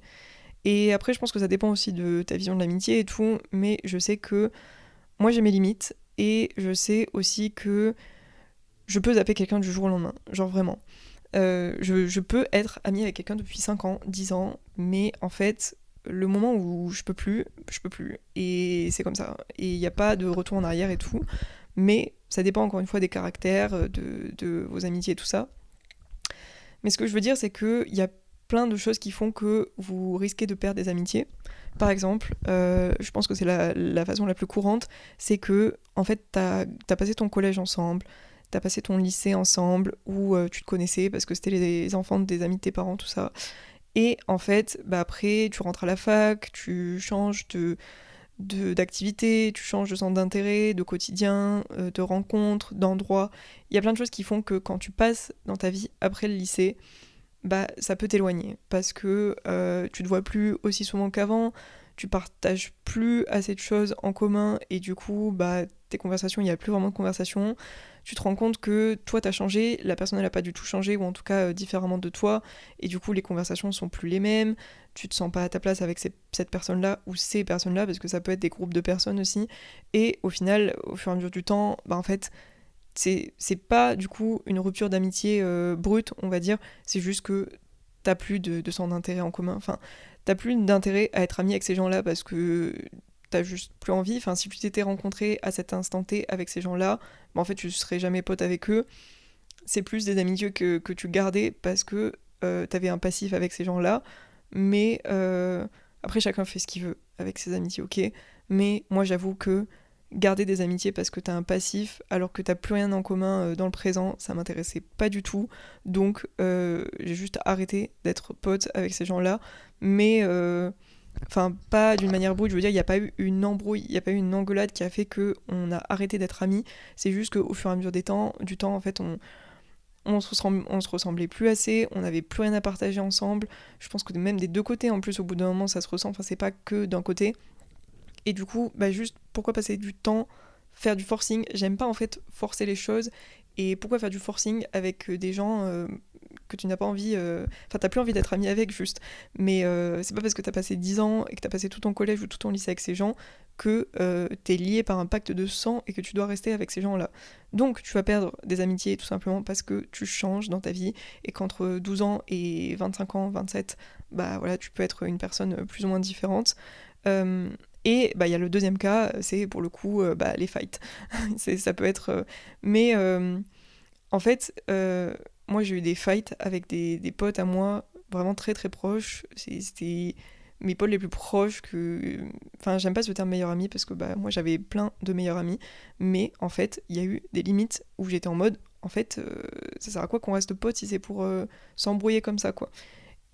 Speaker 1: Et après, je pense que ça dépend aussi de ta vision de l'amitié et tout, mais je sais que moi j'ai mes limites et je sais aussi que je peux zapper quelqu'un du jour au lendemain, genre vraiment. Je peux être amie avec quelqu'un depuis 5 ans, 10 ans, mais en fait, le moment où je peux plus, je peux plus. Et c'est comme ça. Et il n'y a pas de retour en arrière et tout. Mais ça dépend encore une fois des caractères, de vos amitiés et tout ça. Mais ce que je veux dire, c'est qu'il y a plein de choses qui font que vous risquez de perdre des amitiés. Par exemple, je pense que c'est la façon la plus courante, c'est que en fait, t'as passé ton collège ensemble, t'as passé ton lycée ensemble, où tu te connaissais parce que c'était les enfants des amis de tes parents, tout ça. Et en fait, bah après, tu rentres à la fac, tu changes d'activité, tu changes de centre d'intérêt, de quotidien, de rencontres, d'endroits. Il y a plein de choses qui font que quand tu passes dans ta vie après le lycée, bah ça peut t'éloigner parce que tu te vois plus aussi souvent qu'avant, tu partages plus assez de choses en commun et du coup bah tes conversations, il n'y a plus vraiment de conversations. Tu te rends compte que toi t'as changé, la personne elle a pas du tout changé ou en tout cas différemment de toi et du coup les conversations sont plus les mêmes, tu te sens pas à ta place avec cette personne-là ou ces personnes-là parce que ça peut être des groupes de personnes aussi et au final au fur et à mesure du temps bah en fait c'est pas du coup une rupture d'amitié brute, on va dire, c'est juste que t'as plus de son d'intérêt en commun. Enfin, t'as plus d'intérêt à être ami avec ces gens-là parce que t'as juste plus envie. Enfin, si tu t'étais rencontré à cet instant T avec ces gens-là, bah, en fait, tu serais jamais pote avec eux. C'est plus des amitiés que tu gardais parce que t'avais un passif avec ces gens-là. Mais après, chacun fait ce qu'il veut avec ses amitiés, ok. Mais moi, j'avoue que garder des amitiés parce que t'as un passif alors que t'as plus rien en commun dans le présent, ça m'intéressait pas du tout. Donc j'ai juste arrêté d'être pote avec ces gens-là. Mais enfin, pas d'une manière brute, je veux dire, il n'y a pas eu une embrouille, il n'y a pas eu une engueulade qui a fait que on a arrêté d'être amis. C'est juste qu'au fur et à mesure du temps, en fait, on se ressemblait plus assez, on n'avait plus rien à partager ensemble. Je pense que même des deux côtés, en plus, au bout d'un moment, ça se ressent. Enfin, c'est pas que d'un côté. Et du coup, bah juste, pourquoi passer du temps, faire du forcing? J'aime pas en fait forcer les choses. Et pourquoi faire du forcing avec des gens que tu n'as pas envie. Enfin, t'as plus envie d'être ami avec, juste. Mais c'est pas parce que t'as passé 10 ans et que t'as passé tout ton collège ou tout ton lycée avec ces gens que t'es lié par un pacte de sang et que tu dois rester avec ces gens-là. Donc, tu vas perdre des amitiés tout simplement parce que tu changes dans ta vie et qu'entre 12 ans et 25 ans, 27, bah voilà, tu peux être une personne plus ou moins différente. Euh, et bah il y a le deuxième cas, c'est pour le coup bah, les fights. Ça peut être. Mais en fait, moi j'ai eu des fights avec des potes à moi vraiment très très proches. C'était mes potes les plus proches que. Enfin, j'aime pas ce terme meilleur ami parce que bah moi j'avais plein de meilleurs amis. Mais en fait, il y a eu des limites où j'étais en mode. En fait, ça sert à quoi qu'on reste potes si c'est pour s'embrouiller comme ça, quoi.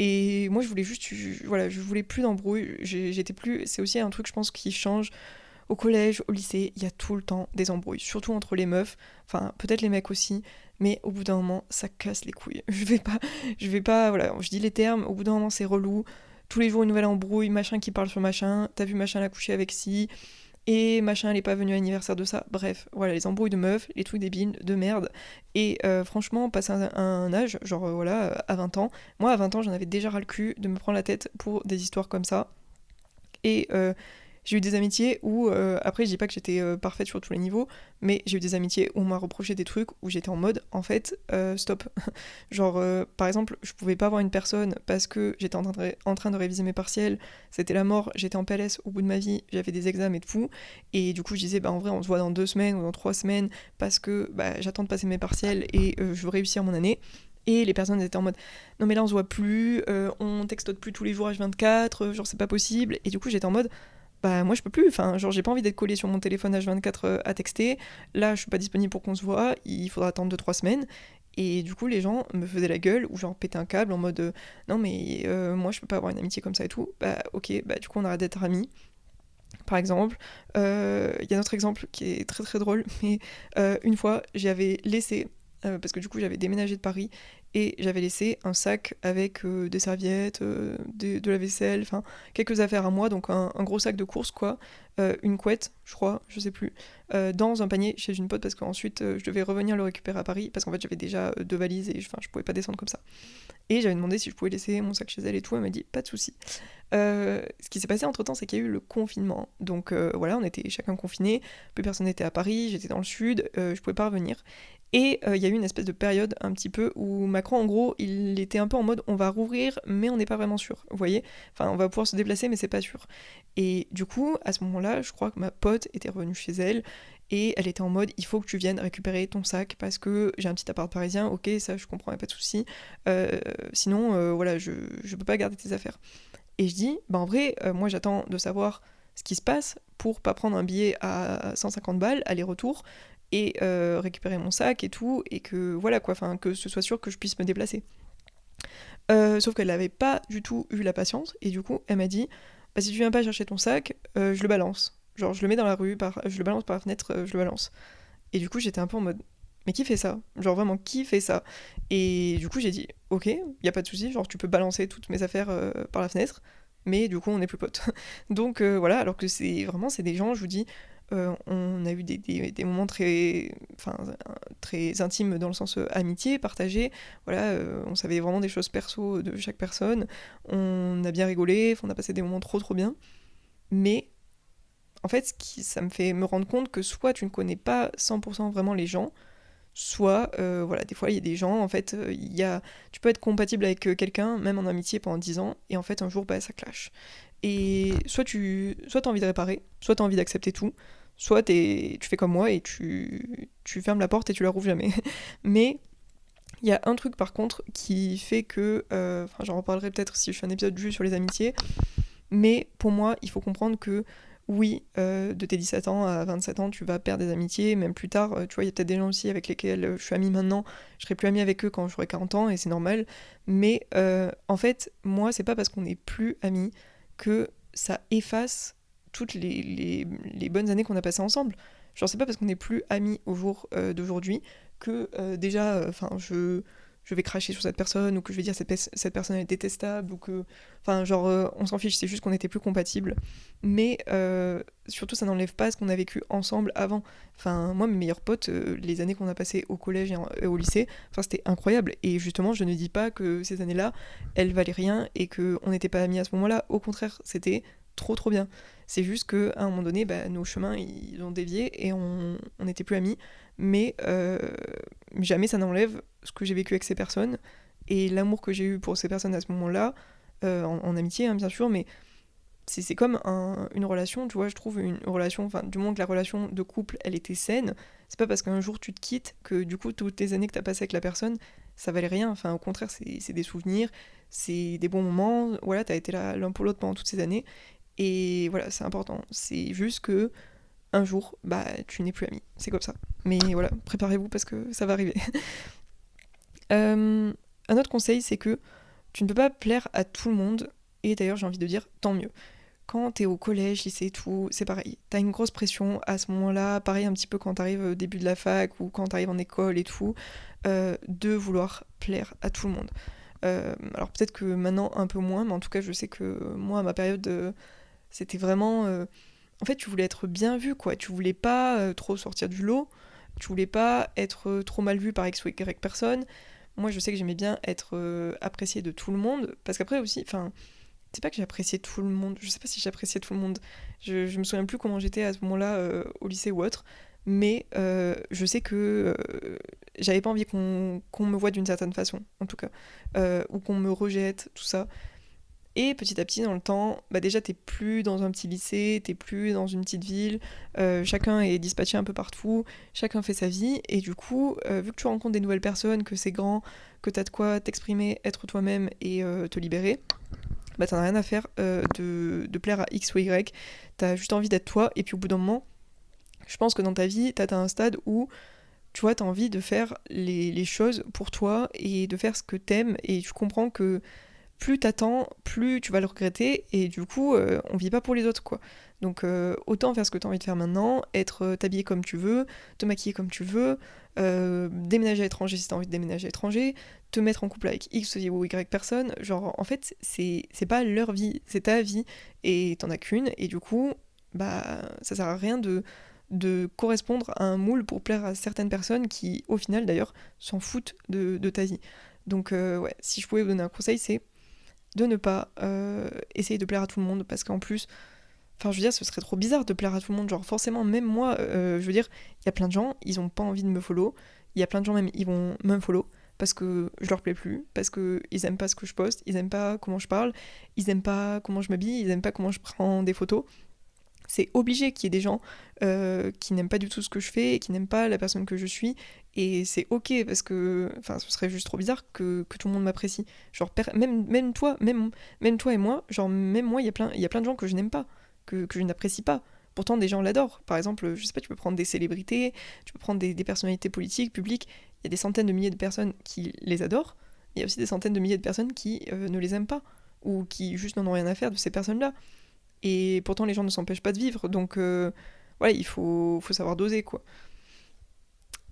Speaker 1: Et moi, je voulais juste, voilà, je voulais plus d'embrouille. J'étais plus. C'est aussi un truc, je pense, qui change. Au collège, au lycée, il y a tout le temps des embrouilles, surtout entre les meufs. Enfin, peut-être les mecs aussi, mais au bout d'un moment, ça casse les couilles. Je vais pas, voilà, je dis les termes. Au bout d'un moment, c'est relou. Tous les jours, une nouvelle embrouille, machin qui parle sur machin. T'as vu machin la coucher avec ci. Et machin, elle est pas venue à l'anniversaire de ça. Bref, voilà, les embrouilles de meufs, les trucs débiles, de merde. Et franchement, passer un âge, genre voilà, à 20 ans, moi à 20 ans, j'en avais déjà ras le cul de me prendre la tête pour des histoires comme ça. Et j'ai eu des amitiés où, après, je dis pas que j'étais parfaite sur tous les niveaux, mais j'ai eu des amitiés où on m'a reproché des trucs où j'étais en mode, en fait, stop. Genre, par exemple, je pouvais pas voir une personne parce que j'étais en train de réviser mes partiels, c'était la mort, j'étais en PLS au bout de ma vie, j'avais des examens et tout, et du coup, je disais, bah en vrai, on se voit dans 2 semaines ou dans 3 semaines parce que bah, j'attends de passer mes partiels et je veux réussir mon année. Et les personnes étaient en mode non mais là on se voit plus, on textote plus tous les jours H24, genre c'est pas possible. Et du coup j'étais en mode bah moi je peux plus, enfin genre j'ai pas envie d'être collée sur mon téléphone H24 à texter, là je suis pas disponible pour qu'on se voit, il faudra attendre 2 3 semaines. Et du coup les gens me faisaient la gueule ou genre pétaient un câble en mode non mais moi je peux pas avoir une amitié comme ça et tout. Bah ok, bah du coup on arrête d'être amis. Par exemple, il y a un autre exemple qui est très très drôle, mais une fois j'avais laissé, parce que du coup j'avais déménagé de Paris, et j'avais laissé un sac avec des serviettes, de la vaisselle, enfin quelques affaires à moi, donc un gros sac de courses quoi, une couette, je crois, je sais plus, dans un panier chez une pote parce qu'ensuite je devais revenir le récupérer à Paris parce qu'en fait j'avais déjà 2 valises et je pouvais pas descendre comme ça. Et j'avais demandé si je pouvais laisser mon sac chez elle et tout, elle m'a dit pas de souci. Ce qui s'est passé entre temps, c'est qu'il y a eu le confinement. Donc voilà, on était chacun confinés, plus personne n'était à Paris, j'étais dans le sud, je pouvais pas revenir. Et il y a eu une espèce de période un petit peu où Macron, en gros, il était un peu en mode on va rouvrir, mais on n'est pas vraiment sûr. Vous voyez, enfin, on va pouvoir se déplacer, mais c'est pas sûr. Et du coup, à ce moment-là, je crois que ma pote était revenue chez elle. Et elle était en mode il faut que tu viennes récupérer ton sac parce que j'ai un petit appart parisien, ok, ça je comprends, y a pas de souci. Sinon, voilà, je peux pas garder tes affaires. Et je dis, bah en vrai, moi j'attends de savoir ce qui se passe pour pas prendre un billet à 150 balles, aller-retour, et récupérer mon sac et tout, et que voilà quoi, enfin que ce soit sûr que je puisse me déplacer. Sauf qu'elle n'avait pas du tout eu la patience, et du coup elle m'a dit, bah si tu viens pas chercher ton sac, je le balance. Genre je le mets dans la rue, je le balance par la fenêtre, je le balance. Et du coup j'étais un peu en mode, mais qui fait ça? Genre vraiment, qui fait ça? Et du coup j'ai dit, ok, y a pas de souci, genre tu peux balancer toutes mes affaires par la fenêtre, mais du coup on n'est plus potes. Donc voilà, alors que c'est des gens, je vous dis, on a eu des moments très intimes dans le sens amitié, partagé, voilà, on savait vraiment des choses perso de chaque personne, on a bien rigolé, on a passé des moments trop trop bien, mais en fait ça me fait me rendre compte que soit tu ne connais pas 100% vraiment les gens, soit, voilà, des fois, il y a des gens, en fait, tu peux être compatible avec quelqu'un, même en amitié pendant 10 ans, et en fait, un jour, bah, ça clash. Et soit t'as envie de réparer, soit t'as envie d'accepter tout, soit tu fais comme moi et tu fermes la porte et tu la rouvres jamais. Mais il y a un truc, par contre, qui fait que, enfin, j'en reparlerai peut-être si je fais un épisode juste sur les amitiés, mais pour moi, il faut comprendre que oui, de tes 17 ans à 27 ans, tu vas perdre des amitiés, même plus tard. Tu vois, il y a peut-être des gens aussi avec lesquels je suis amie maintenant. Je serai plus amie avec eux quand j'aurai 40 ans et c'est normal. Mais en fait, moi, c'est pas parce qu'on n'est plus amis que ça efface toutes les bonnes années qu'on a passées ensemble. Genre, c'est pas parce qu'on n'est plus amis au jour d'aujourd'hui que déjà, enfin, je vais cracher sur cette personne ou que je vais dire cette personne elle est détestable ou que enfin genre on s'en fiche, c'est juste qu'on était plus compatibles, mais surtout ça n'enlève pas ce qu'on a vécu ensemble avant. Enfin moi mes meilleurs potes, les années qu'on a passées au collège et au lycée, enfin c'était incroyable, et justement je ne dis pas que ces années-là elles valaient rien et que on n'était pas amis à ce moment-là, au contraire c'était trop trop bien. C'est juste qu'à un moment donné, bah, nos chemins ils ont dévié et on n'était plus amis, mais jamais ça n'enlève ce que j'ai vécu avec ces personnes et l'amour que j'ai eu pour ces personnes à ce moment-là, en amitié hein, bien sûr, mais c'est comme une relation, tu vois, je trouve une relation, enfin du moins que la relation de couple elle était saine, c'est pas parce qu'un jour tu te quittes que du coup toutes tes années que t'as passées avec la personne ça valait rien, enfin au contraire c'est des souvenirs, c'est des bons moments, voilà, t'as été là l'un pour l'autre pendant toutes ces années, et voilà, c'est important, c'est juste que un jour, bah tu n'es plus amis, c'est comme ça. Mais voilà, préparez-vous parce que ça va arriver. Un autre conseil, c'est que tu ne peux pas plaire à tout le monde, et d'ailleurs j'ai envie de dire tant mieux. Quand t'es au collège, lycée et tout, c'est pareil. T'as une grosse pression à ce moment-là, pareil un petit peu quand t'arrives au début de la fac ou quand t'arrives en école et tout, de vouloir plaire à tout le monde. Alors peut-être que maintenant un peu moins, mais en tout cas je sais que moi à ma période, c'était vraiment... en fait tu voulais être bien vu quoi, tu voulais pas trop sortir du lot, tu voulais pas être trop mal vu par X ou Y personne. Moi je sais que j'aimais bien être appréciée de tout le monde, parce qu'après aussi, enfin c'est pas que j'appréciais tout le monde, je sais pas si j'appréciais tout le monde, je me souviens plus comment j'étais à ce moment-là au lycée ou autre, mais je sais que j'avais pas envie qu'on me voie d'une certaine façon, en tout cas, ou qu'on me rejette, tout ça. Et petit à petit, dans le temps, bah déjà, t'es plus dans un petit lycée, t'es plus dans une petite ville, chacun est dispatché un peu partout, chacun fait sa vie, et du coup, vu que tu rencontres des nouvelles personnes, que c'est grand, que t'as de quoi t'exprimer, être toi-même et te libérer, bah t'en as rien à faire de plaire à X ou Y, t'as juste envie d'être toi, et puis au bout d'un moment, je pense que dans ta vie, t'as atteint un stade où tu vois, t'as envie de faire les choses pour toi et de faire ce que t'aimes, et tu comprends que plus t'attends, plus tu vas le regretter, et du coup, on vit pas pour les autres, quoi. Donc, autant faire ce que t'as envie de faire maintenant, t'habiller comme tu veux, te maquiller comme tu veux, déménager à l'étranger si t'as envie de déménager à l'étranger, te mettre en couple avec X ou Y personne, genre en fait c'est pas leur vie, c'est ta vie et t'en as qu'une et du coup bah ça sert à rien de correspondre à un moule pour plaire à certaines personnes qui au final d'ailleurs s'en foutent de ta vie. Donc ouais, si je pouvais vous donner un conseil, c'est de ne pas essayer de plaire à tout le monde parce qu'en plus, enfin je veux dire ce serait trop bizarre de plaire à tout le monde, genre forcément même moi, je veux dire il y a plein de gens, ils ont pas envie de me follow, il y a plein de gens même ils vont m'unfollow parce que je leur plais plus, parce que ils aiment pas ce que je poste, ils aiment pas comment je parle, ils aiment pas comment je m'habille, ils aiment pas comment je prends des photos. C'est obligé qu'il y ait des gens qui n'aiment pas du tout ce que je fais et qui n'aiment pas la personne que je suis. Et c'est ok parce que enfin, ce serait juste trop bizarre que tout le monde m'apprécie. Genre, même toi, même toi et moi, genre, même moi, il y a plein de gens que je n'aime pas, que je n'apprécie pas. Pourtant, des gens l'adorent. Par exemple, je sais pas, tu peux prendre des célébrités, tu peux prendre des personnalités politiques, publiques. Il y a des centaines de milliers de personnes qui les adorent. Il y a aussi des centaines de milliers de personnes qui ne les aiment pas ou qui juste n'en ont rien à faire de ces personnes-là. Et pourtant, les gens ne s'empêchent pas de vivre. Donc, voilà, il faut savoir doser, quoi.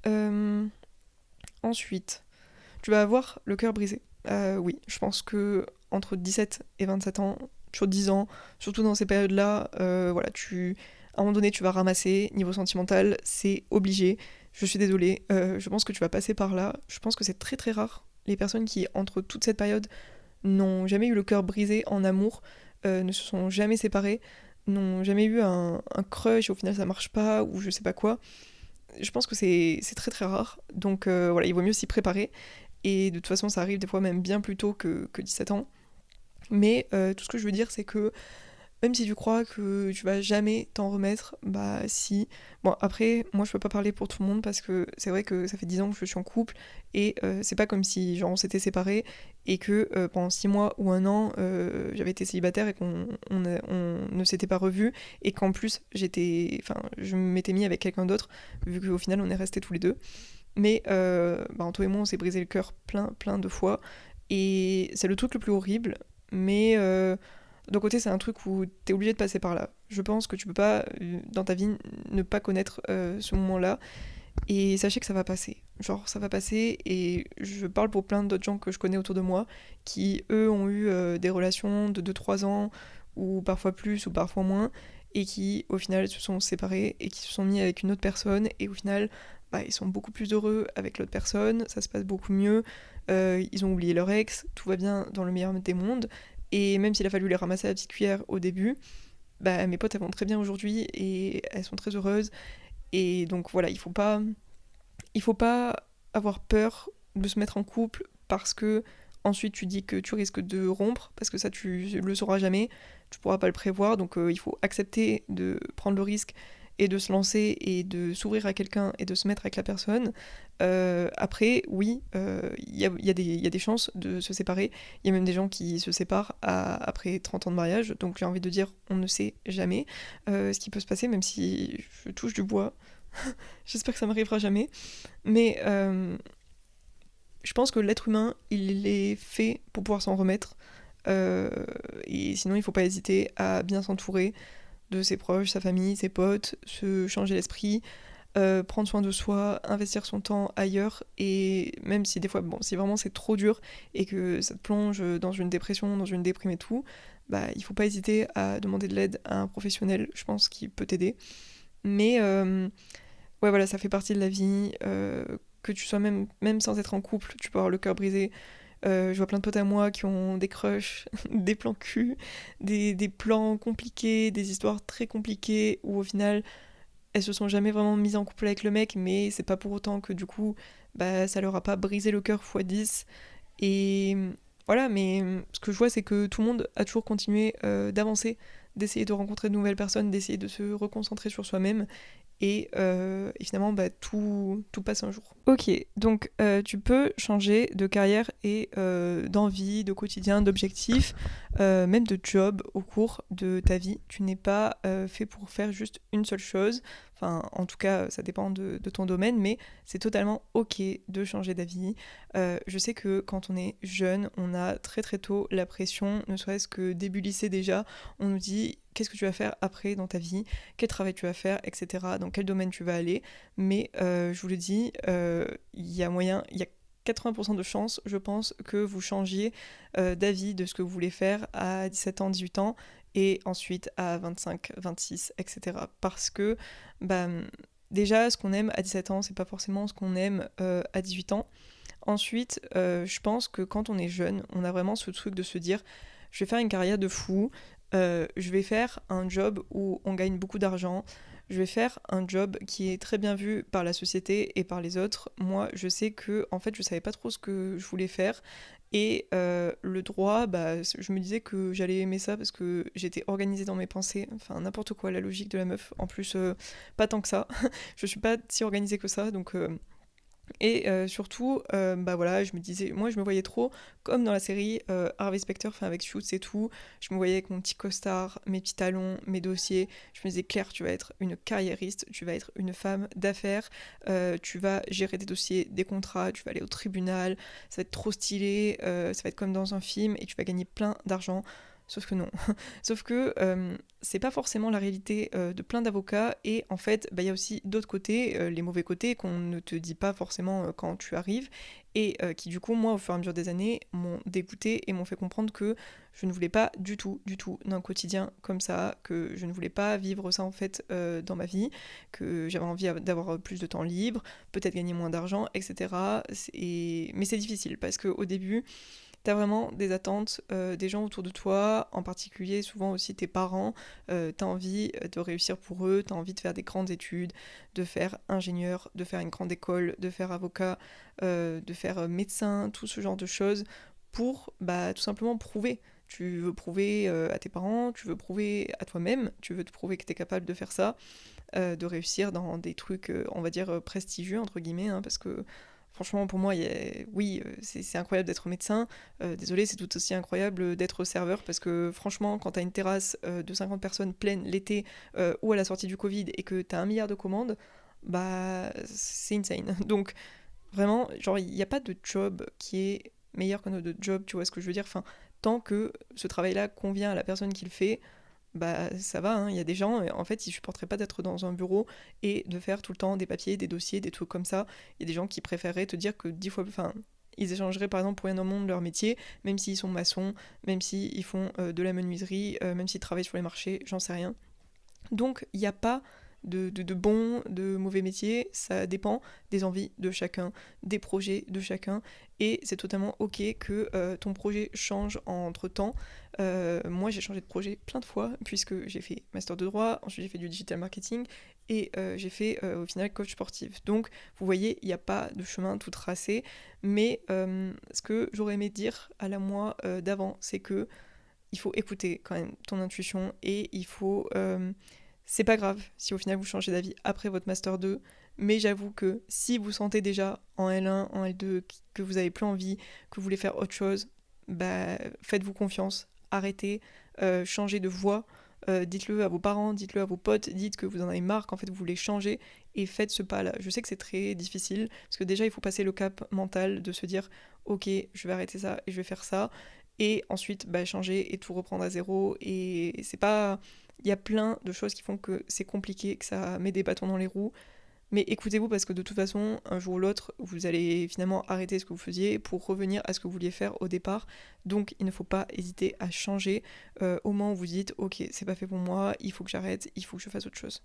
Speaker 1: Euh, Ensuite, tu vas avoir le cœur brisé. Oui, je pense que entre 17 et 27 ans, sur 10 ans, surtout dans ces périodes-là, voilà, à un moment donné, tu vas ramasser. Niveau sentimental, c'est obligé. Je suis désolée. Je pense que tu vas passer par là. Je pense que c'est très très rare. Les personnes qui, entre toute cette période, n'ont jamais eu le cœur brisé en amour, ne se sont jamais séparés, n'ont jamais eu un crush et au final ça marche pas ou je sais pas quoi. Je pense que c'est très très rare. Donc voilà, il vaut mieux s'y préparer. Et de toute façon, ça arrive des fois même bien plus tôt que 17 ans. Mais tout ce que je veux dire, c'est que même si tu crois que tu vas jamais t'en remettre, bah si. Bon, après, moi je peux pas parler pour tout le monde parce que c'est vrai que ça fait 10 ans que je suis en couple et c'est pas comme si genre on s'était séparés et que pendant 6 mois ou un an j'avais été célibataire et on ne s'était pas revus et qu'en plus je m'étais mis avec quelqu'un d'autre vu qu'au final on est restés tous les deux. Mais bah, Anto et moi on s'est brisé le cœur plein de fois et c'est le truc le plus horrible mais d'un côté, c'est un truc où t'es obligé de passer par là. Je pense que tu peux pas, dans ta vie, ne pas connaître ce moment-là. Et sachez que ça va passer. Genre, ça va passer. Et je parle pour plein d'autres gens que je connais autour de moi, qui, eux, ont eu des relations de 2-3 ans, ou parfois plus, ou parfois moins, et qui, au final, se sont séparés, et qui se sont mis avec une autre personne. Et au final, bah, ils sont beaucoup plus heureux avec l'autre personne, ça se passe beaucoup mieux. Ils ont oublié leur ex, tout va bien dans le meilleur des mondes. Et même s'il a fallu les ramasser à la petite cuillère au début, bah, mes potes elles vont très bien aujourd'hui et elles sont très heureuses. Et donc voilà, il faut pas avoir peur de se mettre en couple parce que ensuite tu dis que tu risques de rompre, parce que ça tu le sauras jamais, tu pourras pas le prévoir, donc il faut accepter de prendre le risque et de se lancer et de s'ouvrir à quelqu'un et de se mettre avec la personne. Après, oui, il y a des chances de se séparer. Il y a même des gens qui se séparent après 30 ans de mariage. Donc j'ai envie de dire, on ne sait jamais ce qui peut se passer, même si je touche du bois. J'espère que ça m'arrivera jamais. Mais je pense que l'être humain, il est fait pour pouvoir s'en remettre. Euh, et sinon, il faut pas hésiter à bien s'entourer de ses proches, sa famille, ses potes, se changer l'esprit, prendre soin de soi, investir son temps ailleurs. Et même si des fois, bon, si vraiment c'est trop dur et que ça te plonge dans une dépression, dans une déprime et tout, bah il faut pas hésiter à demander de l'aide à un professionnel, je pense, qui peut t'aider. Mais ouais, voilà, ça fait partie de la vie. Que tu sois même sans être en couple, tu peux avoir le cœur brisé. Je vois plein de potes à moi qui ont des crushs, des plans cul, des plans compliqués, des histoires très compliquées où au final elles se sont jamais vraiment mises en couple avec le mec, mais c'est pas pour autant que du coup bah, ça leur a pas brisé le cœur x 10. Et voilà, mais ce que je vois c'est que tout le monde a toujours continué d'avancer, d'essayer de rencontrer de nouvelles personnes, d'essayer de se reconcentrer sur soi-même et finalement, bah, tout passe un jour. Ok, donc tu peux changer de carrière et d'envie, de quotidien, d'objectif, même de job au cours de ta vie. Tu n'es pas fait pour faire juste une seule chose. Enfin, en tout cas, ça dépend de ton domaine, mais c'est totalement ok de changer d'avis. Je sais que quand on est jeune, on a très très tôt la pression, ne serait-ce que début lycée déjà, on nous dit qu'est-ce que tu vas faire après dans ta vie, quel travail tu vas faire, etc., dans quel domaine tu vas aller. Mais je vous le dis, il y a moyen, il y a 80% de chances, je pense, que vous changiez d'avis de ce que vous voulez faire à 17 ans, 18 ans, et ensuite à 25, 26, etc. Parce que bah, déjà, ce qu'on aime à 17 ans, c'est pas forcément ce qu'on aime à 18 ans. Ensuite, je pense que quand on est jeune, on a vraiment ce truc de se dire, je vais faire une carrière de fou, je vais faire un job où on gagne beaucoup d'argent, je vais faire un job qui est très bien vu par la société et par les autres. Moi, je sais que en fait, je savais pas trop ce que je voulais faire. Et le droit, bah, je me disais que j'allais aimer ça parce que j'étais organisée dans mes pensées, enfin n'importe quoi, la logique de la meuf. En plus, pas tant que ça. Je suis pas si organisée que ça, donc et surtout, bah voilà, je me disais, moi je me voyais trop comme dans la série Harvey Specter, enfin avec Suits et tout. Je me voyais avec mon petit costard, mes petits talons, mes dossiers. Je me disais, Claire, tu vas être une carriériste, tu vas être une femme d'affaires, tu vas gérer des dossiers, des contrats, tu vas aller au tribunal, ça va être trop stylé, ça va être comme dans un film et tu vas gagner plein d'argent. Sauf que non. Sauf que c'est pas forcément la réalité de plein d'avocats. Et en fait, bah, y a aussi d'autres côtés, les mauvais côtés qu'on ne te dit pas forcément quand tu arrives. Et qui du coup, moi, au fur et à mesure des années, m'ont dégoûté et m'ont fait comprendre que je ne voulais pas du tout d'un quotidien comme ça, que je ne voulais pas vivre ça en fait dans ma vie, que j'avais envie d'avoir plus de temps libre, peut-être gagner moins d'argent, etc. Mais c'est difficile parce qu'au début, t'as vraiment des attentes des gens autour de toi, en particulier souvent aussi tes parents. T'as envie de réussir pour eux, t'as envie de faire des grandes études, de faire ingénieur, de faire une grande école, de faire avocat, de faire médecin, tout ce genre de choses pour bah, tout simplement prouver. Tu veux prouver à tes parents, tu veux prouver à toi-même, tu veux te prouver que tu es capable de faire ça, de réussir dans des trucs, on va dire, prestigieux, entre guillemets, hein, parce que franchement, pour moi, oui, c'est incroyable d'être médecin. Désolé, c'est tout aussi incroyable d'être serveur parce que franchement, quand t'as une terrasse de 50 personnes pleine l'été ou à la sortie du Covid et que t'as 1 milliard de commandes, bah c'est insane. Donc vraiment, genre, il n'y a pas de job qui est meilleur qu'un autre job, tu vois ce que je veux dire? Enfin, tant que ce travail-là convient à la personne qui le fait, bah ça va, hein. Il y a des gens, en fait, ils supporteraient pas d'être dans un bureau et de faire tout le temps des papiers, des dossiers, des trucs comme ça. Il y a des gens qui préféreraient te dire que 10 fois... Enfin, ils échangeraient par exemple pour rien au monde leur métier, même s'ils sont maçons, même s'ils font de la menuiserie, même s'ils travaillent sur les marchés, j'en sais rien. Donc il n'y a pas de bons, de mauvais métiers, ça dépend des envies de chacun, des projets de chacun, et c'est totalement ok que ton projet change entre temps. Moi j'ai changé de projet plein de fois, puisque j'ai fait master de droit, ensuite j'ai fait du digital marketing, et j'ai fait au final coach sportif. Donc vous voyez, il n'y a pas de chemin tout tracé, mais ce que j'aurais aimé dire à la moi d'avant, c'est que il faut écouter quand même ton intuition et il faut... c'est pas grave si au final vous changez d'avis après votre Master 2, mais j'avoue que si vous sentez déjà en L1, en L2 que vous avez plus envie, que vous voulez faire autre chose, bah faites-vous confiance, arrêtez, changez de voie, dites-le à vos parents, dites-le à vos potes, dites que vous en avez marre, qu'en fait vous voulez changer et faites ce pas-là. Je sais que c'est très difficile parce que déjà il faut passer le cap mental de se dire ok je vais arrêter ça et je vais faire ça et ensuite bah, changer et tout reprendre à zéro et c'est pas il y a plein de choses qui font que c'est compliqué, que ça met des bâtons dans les roues. Mais écoutez-vous parce que de toute façon, un jour ou l'autre, vous allez finalement arrêter ce que vous faisiez pour revenir à ce que vous vouliez faire au départ. Donc il ne faut pas hésiter à changer au moment où vous dites ok, c'est pas fait pour moi, il faut que j'arrête, il faut que je fasse autre chose.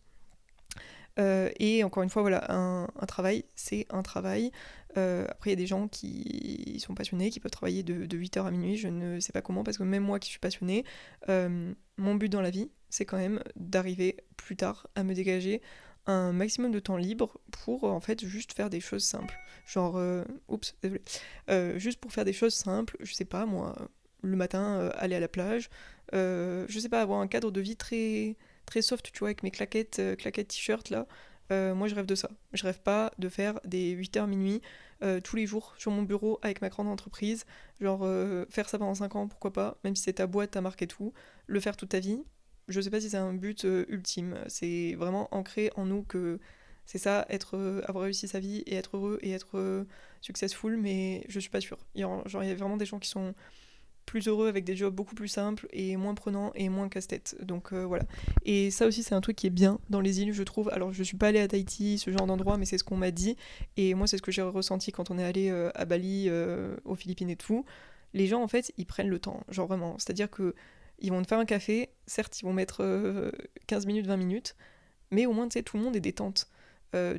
Speaker 1: Et encore une fois, voilà, un travail, c'est un travail. Après, il y a des gens qui sont passionnés, qui peuvent travailler de 8h à minuit. Je ne sais pas comment, parce que même moi qui suis passionnée, mon but dans la vie, c'est quand même d'arriver plus tard à me dégager un maximum de temps libre pour en fait juste faire des choses simples. Genre, oups, désolé. Juste pour faire des choses simples, je sais pas moi, le matin, aller à la plage, je sais pas, avoir un cadre de vie très soft, tu vois, avec mes claquettes t-shirt là. Moi, je rêve de ça. Je rêve pas de faire des 8h minuit tous les jours sur mon bureau avec ma grande entreprise. Genre, faire ça pendant 5 ans, pourquoi pas, même si c'est ta boîte, ta marque et tout. Le faire toute ta vie. Je sais pas si c'est un but ultime. C'est vraiment ancré en nous que c'est ça, avoir réussi sa vie et être heureux et être successful, mais je suis pas sûre. Genre, il y a vraiment des gens qui sont plus heureux avec des jobs beaucoup plus simples et moins prenants et moins casse-tête. Donc voilà. Et ça aussi, c'est un truc qui est bien dans les îles, je trouve. Alors, je suis pas allée à Tahiti, ce genre d'endroit, mais c'est ce qu'on m'a dit. Et moi, c'est ce que j'ai ressenti quand on est allé à Bali, aux Philippines et tout. Les gens, en fait, ils prennent le temps, genre vraiment. C'est-à-dire que ils vont te faire un café, certes, ils vont mettre 15 minutes, 20 minutes, mais au moins, tu sais, tout le monde est détente.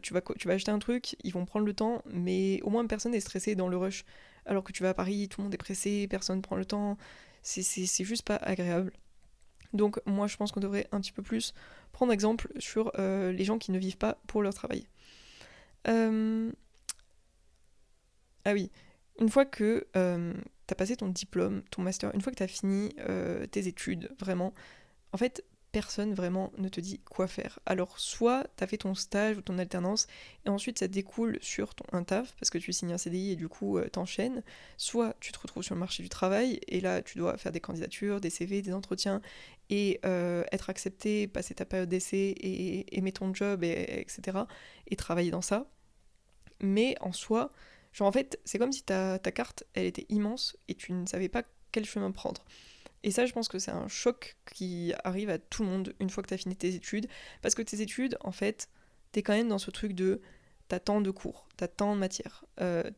Speaker 1: Tu vas acheter un truc, ils vont prendre le temps, mais au moins personne n'est stressé dans le rush. Alors que tu vas à Paris, tout le monde est pressé, personne prend le temps. C'est juste pas agréable. Donc moi je pense qu'on devrait un petit peu plus prendre exemple sur les gens qui ne vivent pas pour leur travail. Euh, Ah oui, une fois que t'as passé ton diplôme, ton master, une fois que t'as fini tes études, vraiment, en fait, personne vraiment ne te dit quoi faire. Alors, soit t'as fait ton stage ou ton alternance, et ensuite ça découle sur un taf, parce que tu signes un CDI et du coup t'enchaînes, soit tu te retrouves sur le marché du travail, et là tu dois faire des candidatures, des CV, des entretiens, et être accepté, passer ta période d'essai, et aimer ton job, etc., et travailler dans ça. Mais en soi, genre en fait, c'est comme si ta carte, elle était immense, et tu ne savais pas quel chemin prendre. Et ça, je pense que c'est un choc qui arrive à tout le monde une fois que tu as fini tes études. Parce que tes études, en fait, t'es quand même dans ce truc de t'as tant de cours, t'as tant de matières.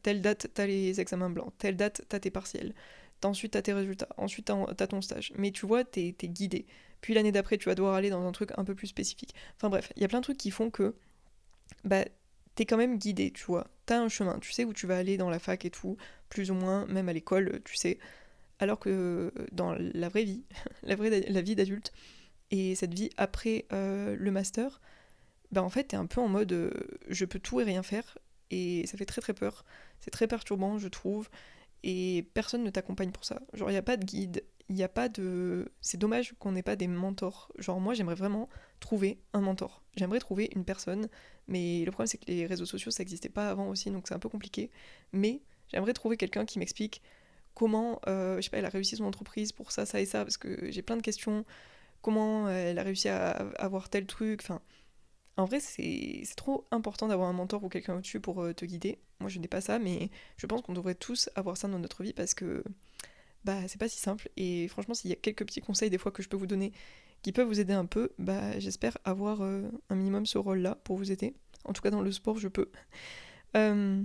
Speaker 1: Telle date, t'as les examens blancs. Telle date, t'as tes partiels. Ensuite, t'as tes résultats. Ensuite, t'as ton stage. Mais tu vois, t'es guidé. Puis l'année d'après, tu vas devoir aller dans un truc un peu plus spécifique. Enfin bref, il y a plein de trucs qui font que bah, t'es quand même guidé, tu vois. T'as un chemin, tu sais où tu vas aller dans la fac et tout, plus ou moins, même à l'école, tu sais. Alors que dans la vraie vie, la vie d'adulte, et cette vie après le master, bah en fait t'es un peu en mode je peux tout et rien faire, et ça fait très très peur. C'est très perturbant, je trouve, et personne ne t'accompagne pour ça. Genre, il n'y a pas de guide, il n'y a pas de... C'est dommage qu'on n'ait pas des mentors. Genre, moi, j'aimerais vraiment trouver un mentor. J'aimerais trouver une personne, mais le problème, c'est que les réseaux sociaux, ça n'existait pas avant aussi, donc c'est un peu compliqué. Mais j'aimerais trouver quelqu'un qui m'explique comment, je sais pas, elle a réussi son entreprise pour ça, ça et ça, parce que j'ai plein de questions. Comment elle a réussi à avoir tel truc, enfin... En vrai, c'est trop important d'avoir un mentor ou quelqu'un au-dessus pour te guider. Moi, je n'ai pas ça, mais je pense qu'on devrait tous avoir ça dans notre vie parce que bah c'est pas si simple. Et franchement, s'il y a quelques petits conseils des fois que je peux vous donner qui peuvent vous aider un peu, bah j'espère avoir un minimum ce rôle-là pour vous aider. En tout cas, dans le sport, je peux. Euh,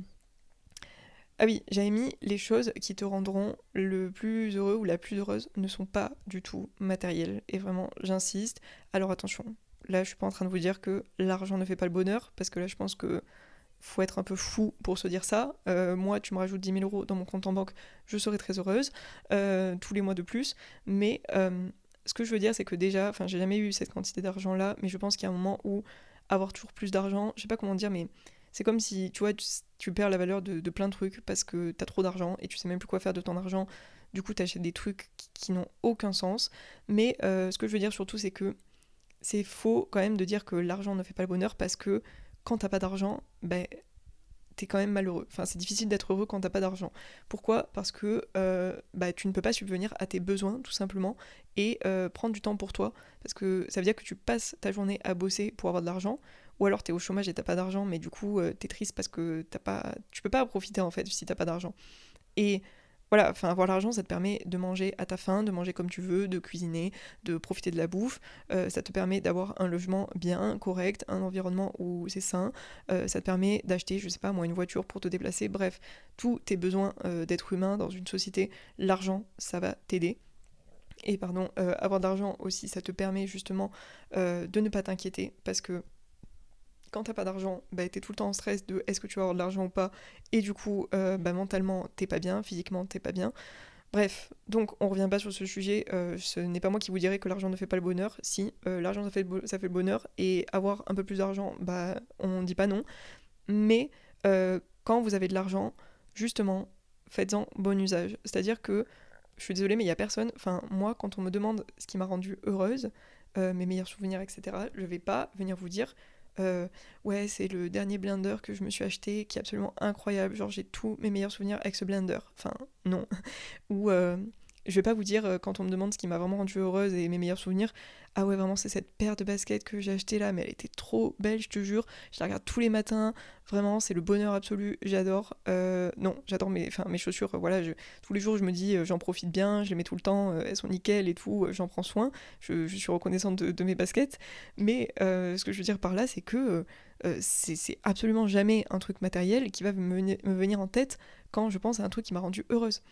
Speaker 1: Ah oui, j'avais mis les choses qui te rendront le plus heureux ou la plus heureuse ne sont pas du tout matérielles. Et vraiment, j'insiste. Alors attention, là je suis pas en train de vous dire que l'argent ne fait pas le bonheur, parce que là je pense que faut être un peu fou pour se dire ça. Moi, tu me rajoutes 10 000 € dans mon compte en banque, je serai très heureuse, tous les mois de plus. Mais ce que je veux dire, c'est que déjà, enfin, j'ai jamais eu cette quantité d'argent-là, mais je pense qu'il y a un moment où avoir toujours plus d'argent, je sais pas comment dire, mais c'est comme si, tu vois, tu perds la valeur de plein de trucs parce que t'as trop d'argent et tu sais même plus quoi faire de ton argent. Du coup, t'achètes des trucs qui n'ont aucun sens. Mais ce que je veux dire surtout, c'est que c'est faux quand même de dire que l'argent ne fait pas le bonheur, parce que quand t'as pas d'argent, ben t'es quand même malheureux. Enfin, c'est difficile d'être heureux quand t'as pas d'argent. Pourquoi ? Parce que bah, tu ne peux pas subvenir à tes besoins, tout simplement, et prendre du temps pour toi. Parce que ça veut dire que tu passes ta journée à bosser pour avoir de l'argent, ou alors t'es au chômage et t'as pas d'argent, mais du coup t'es triste parce que tu peux pas profiter en fait si t'as pas d'argent. Et voilà, enfin, avoir l'argent, ça te permet de manger à ta faim, de manger comme tu veux, de cuisiner, de profiter de la bouffe. Ça te permet d'avoir un logement bien, correct, un environnement où c'est sain. Ça te permet d'acheter, je sais pas moi, une voiture pour te déplacer. Bref, tous tes besoins d'être humain dans une société, l'argent, ça va t'aider. Et pardon, avoir d'argent aussi, ça te permet justement de ne pas t'inquiéter, parce que quand t'as pas d'argent, bah, t'es tout le temps en stress de est-ce que tu vas avoir de l'argent ou pas, et du coup, bah, mentalement, t'es pas bien, physiquement, t'es pas bien. Bref, donc on revient pas sur ce sujet, ce n'est pas moi qui vous dirai que l'argent ne fait pas le bonheur. Si, l'argent ça fait le bonheur, et avoir un peu plus d'argent, bah, on dit pas non. Mais quand vous avez de l'argent, justement, faites-en bon usage. C'est-à-dire que, je suis désolée, mais il y a personne, enfin, moi, quand on me demande ce qui m'a rendue heureuse, mes meilleurs souvenirs, etc., je vais pas venir vous dire ouais, c'est le dernier blender que je me suis acheté qui est absolument incroyable, genre j'ai tous mes meilleurs souvenirs avec ce blender. Enfin, non. Ou Je vais pas vous dire, quand on me demande ce qui m'a vraiment rendue heureuse et mes meilleurs souvenirs, ah ouais, vraiment, c'est cette paire de baskets que j'ai achetée là, mais elle était trop belle, je te jure. Je la regarde tous les matins, vraiment, c'est le bonheur absolu, j'adore. Non, j'adore mes chaussures, voilà, tous les jours, je me dis, j'en profite bien, je les mets tout le temps, elles sont nickel et tout, j'en prends soin. Je suis reconnaissante de mes baskets, mais ce que je veux dire par là, c'est que c'est absolument jamais un truc matériel qui va me venir en tête quand je pense à un truc qui m'a rendue heureuse.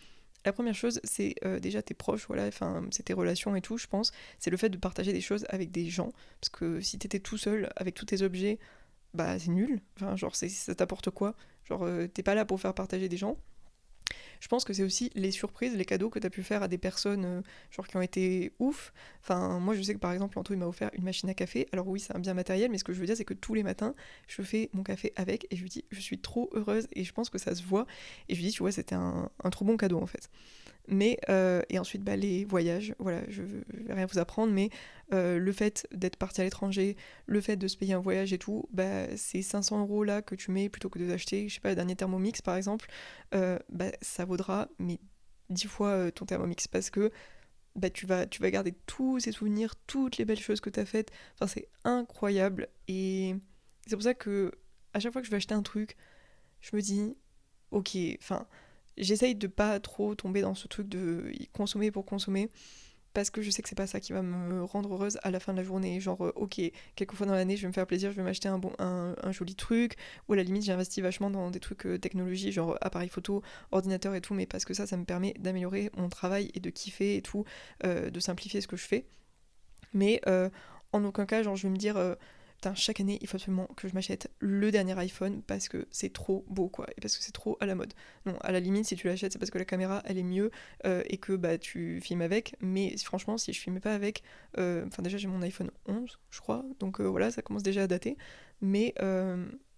Speaker 1: La première chose, c'est déjà tes proches, voilà, enfin, c'est tes relations et tout, je pense. C'est le fait de partager des choses avec des gens. Parce que si t'étais tout seul avec tous tes objets, bah c'est nul. Enfin, genre, ça t'apporte quoi? Genre, t'es pas là pour faire partager des gens. Je pense que c'est aussi les surprises, les cadeaux que tu as pu faire à des personnes genre qui ont été ouf. Enfin, moi je sais que par exemple Anto il m'a offert une machine à café. Alors oui, c'est un bien matériel, mais ce que je veux dire c'est que tous les matins, je fais mon café avec et je lui dis je suis trop heureuse et je pense que ça se voit. Et je lui dis tu vois c'était un trop bon cadeau en fait. Mais, et ensuite, bah, les voyages, voilà, je vais rien vous apprendre, mais le fait d'être parti à l'étranger, le fait de se payer un voyage et tout, bah, ces 500 € là que tu mets plutôt que de t'acheter, je sais pas, le dernier Thermomix par exemple, bah, ça vaudra mais 10 fois ton Thermomix parce que bah, tu vas garder tous ces souvenirs, toutes les belles choses que tu as faites. Enfin, c'est incroyable. Et c'est pour ça que à chaque fois que je vais acheter un truc, je me dis, ok, enfin, j'essaye de pas trop tomber dans ce truc de consommer pour consommer, parce que je sais que c'est pas ça qui va me rendre heureuse à la fin de la journée. Genre, ok, quelques fois dans l'année, je vais me faire plaisir, je vais m'acheter un joli truc, ou à la limite, j'investis vachement dans des trucs technologie, genre appareil photo, ordinateur et tout, mais parce que ça me permet d'améliorer mon travail et de kiffer et tout, de simplifier ce que je fais. Mais en aucun cas, genre, je vais me dire, putain, chaque année, il faut absolument que je m'achète le dernier iPhone parce que c'est trop beau, quoi, et parce que c'est trop à la mode. Non, à la limite, si tu l'achètes, c'est parce que la caméra, elle est mieux et que bah tu filmes avec. Mais franchement, si je filmais pas avec, enfin déjà j'ai mon iPhone 11, je crois, donc voilà, ça commence déjà à dater. Mais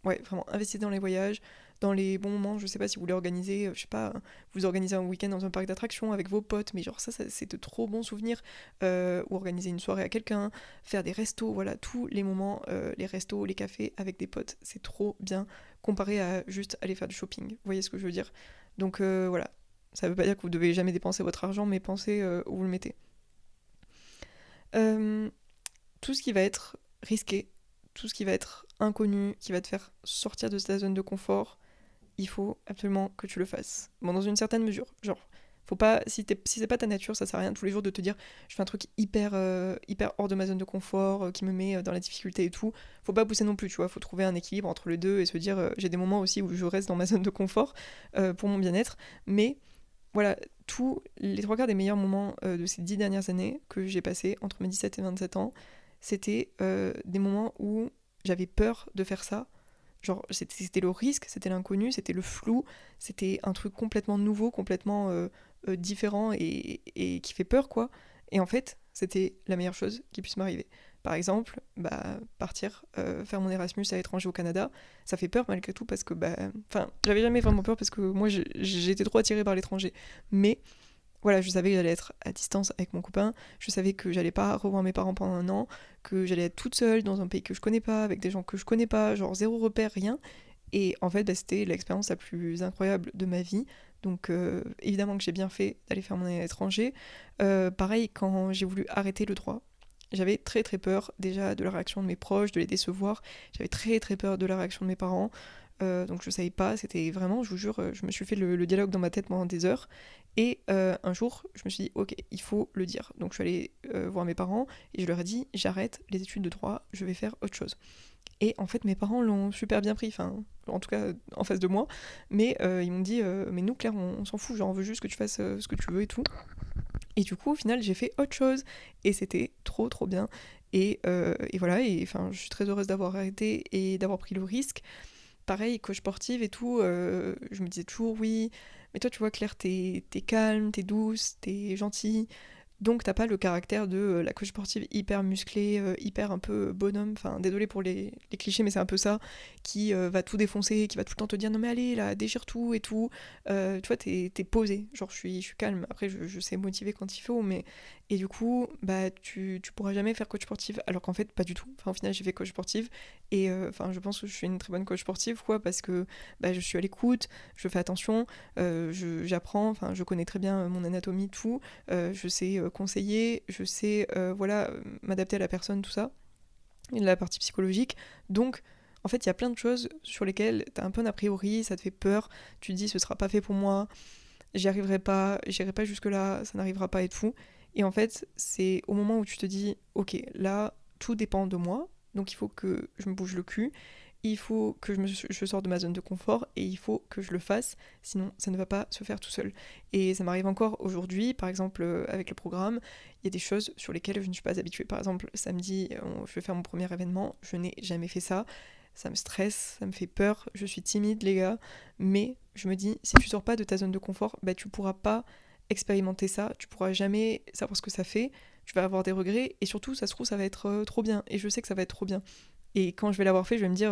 Speaker 1: ouais, vraiment, investissez dans les voyages, dans les bons moments. Je sais pas si vous voulez organiser, je sais pas, vous organisez un week-end dans un parc d'attractions avec vos potes, mais genre ça c'est de trop bons souvenirs. Ou organiser une soirée à quelqu'un, faire des restos, voilà, tous les moments, les restos, les cafés avec des potes, c'est trop bien comparé à juste aller faire du shopping. Vous voyez ce que je veux dire? Donc voilà, ça veut pas dire que vous devez jamais dépenser votre argent, mais pensez où vous le mettez. Euh, tout ce qui va être risqué, tout ce qui va être inconnu, qui va te faire sortir de ta zone de confort, il faut absolument que tu le fasses. Bon, dans une certaine mesure. Genre, faut pas, si c'est pas ta nature, ça sert à rien tous les jours de te dire je fais un truc hyper hors de ma zone de confort, qui me met dans la difficulté et tout. Faut pas pousser non plus, tu vois. Faut trouver un équilibre entre les deux et se dire j'ai des moments aussi où je reste dans ma zone de confort pour mon bien-être. Mais voilà, tous les trois quarts des meilleurs moments de ces 10 dernières années que j'ai passés entre mes 17 et 27 ans, c'était des moments où j'avais peur de faire ça. Genre, c'était le risque, c'était l'inconnu, c'était le flou, c'était un truc complètement nouveau, complètement différent et qui fait peur, quoi. Et en fait, c'était la meilleure chose qui puisse m'arriver. Par exemple, bah, partir faire mon Erasmus à l'étranger au Canada, ça fait peur malgré tout parce que, bah, enfin, j'avais jamais vraiment peur parce que moi, j'étais trop attirée par l'étranger. Mais voilà, je savais que j'allais être à distance avec mon copain, je savais que j'allais pas revoir mes parents pendant un an, que j'allais être toute seule dans un pays que je connais pas, avec des gens que je connais pas, genre zéro repère, rien. Et en fait, bah, c'était l'expérience la plus incroyable de ma vie. Donc évidemment que j'ai bien fait d'aller faire mon année à l'étranger. Pareil, quand j'ai voulu arrêter le droit, j'avais très très peur déjà de la réaction de mes proches, de les décevoir. J'avais très très peur de la réaction de mes parents. Donc je savais pas, c'était vraiment, je vous jure, je me suis fait le dialogue dans ma tête pendant des heures. Et un jour, je me suis dit, ok, il faut le dire. Donc je suis allée voir mes parents et je leur ai dit, j'arrête les études de droit, je vais faire autre chose. Et en fait, mes parents l'ont super bien pris, enfin, en tout cas en face de moi. Mais ils m'ont dit, mais nous, Claire, on s'en fout, genre on veut juste que tu fasses ce que tu veux et tout. Et du coup, au final, j'ai fait autre chose. Et c'était trop, trop bien. Et voilà, et enfin, je suis très heureuse d'avoir arrêté et d'avoir pris le risque. Pareil, coach sportive et tout, je me disais toujours oui, mais toi tu vois Claire, t'es calme, t'es douce, t'es gentille, Donc t'as pas le caractère de la coach sportive hyper musclée, hyper un peu bonhomme, enfin désolé pour les clichés mais c'est un peu ça, qui va tout défoncer, qui va tout le temps te dire non mais allez là, déchire tout et tout. Tu vois, t'es posé, genre je suis calme, après je sais motiver quand il faut, mais... Et du coup, bah tu pourras jamais faire coach sportive, alors qu'en fait pas du tout. Enfin au final j'ai fait coach sportive, et enfin je pense que je suis une très bonne coach sportive, quoi, parce que bah, je suis à l'écoute, je fais attention, j'apprends, enfin je connais très bien mon anatomie, tout, je sais conseiller, je sais voilà, m'adapter à la personne, tout ça, et la partie psychologique. Donc en fait il y a plein de choses sur lesquelles t'as un peu un a priori, ça te fait peur, tu te dis ce sera pas fait pour moi, j'y arriverai pas, j'irai pas jusque là, ça n'arrivera pas et tout. Et en fait c'est au moment où tu te dis ok, là tout dépend de moi, donc il faut que je me bouge le cul, il faut que je sorte de ma zone de confort et il faut que je le fasse, sinon ça ne va pas se faire tout seul. Et ça m'arrive encore aujourd'hui, par exemple avec le programme, il y a des choses sur lesquelles je ne suis pas habituée. Par exemple, samedi, je vais faire mon premier événement, je n'ai jamais fait ça, ça me stresse, ça me fait peur, je suis timide les gars, mais je me dis, si tu sors pas de ta zone de confort, bah tu pourras pas expérimenter ça, tu pourras jamais savoir ce que ça fait, tu vas avoir des regrets, et surtout, ça se trouve, ça va être trop bien, et je sais que ça va être trop bien. Et quand je vais l'avoir fait, je vais me dire,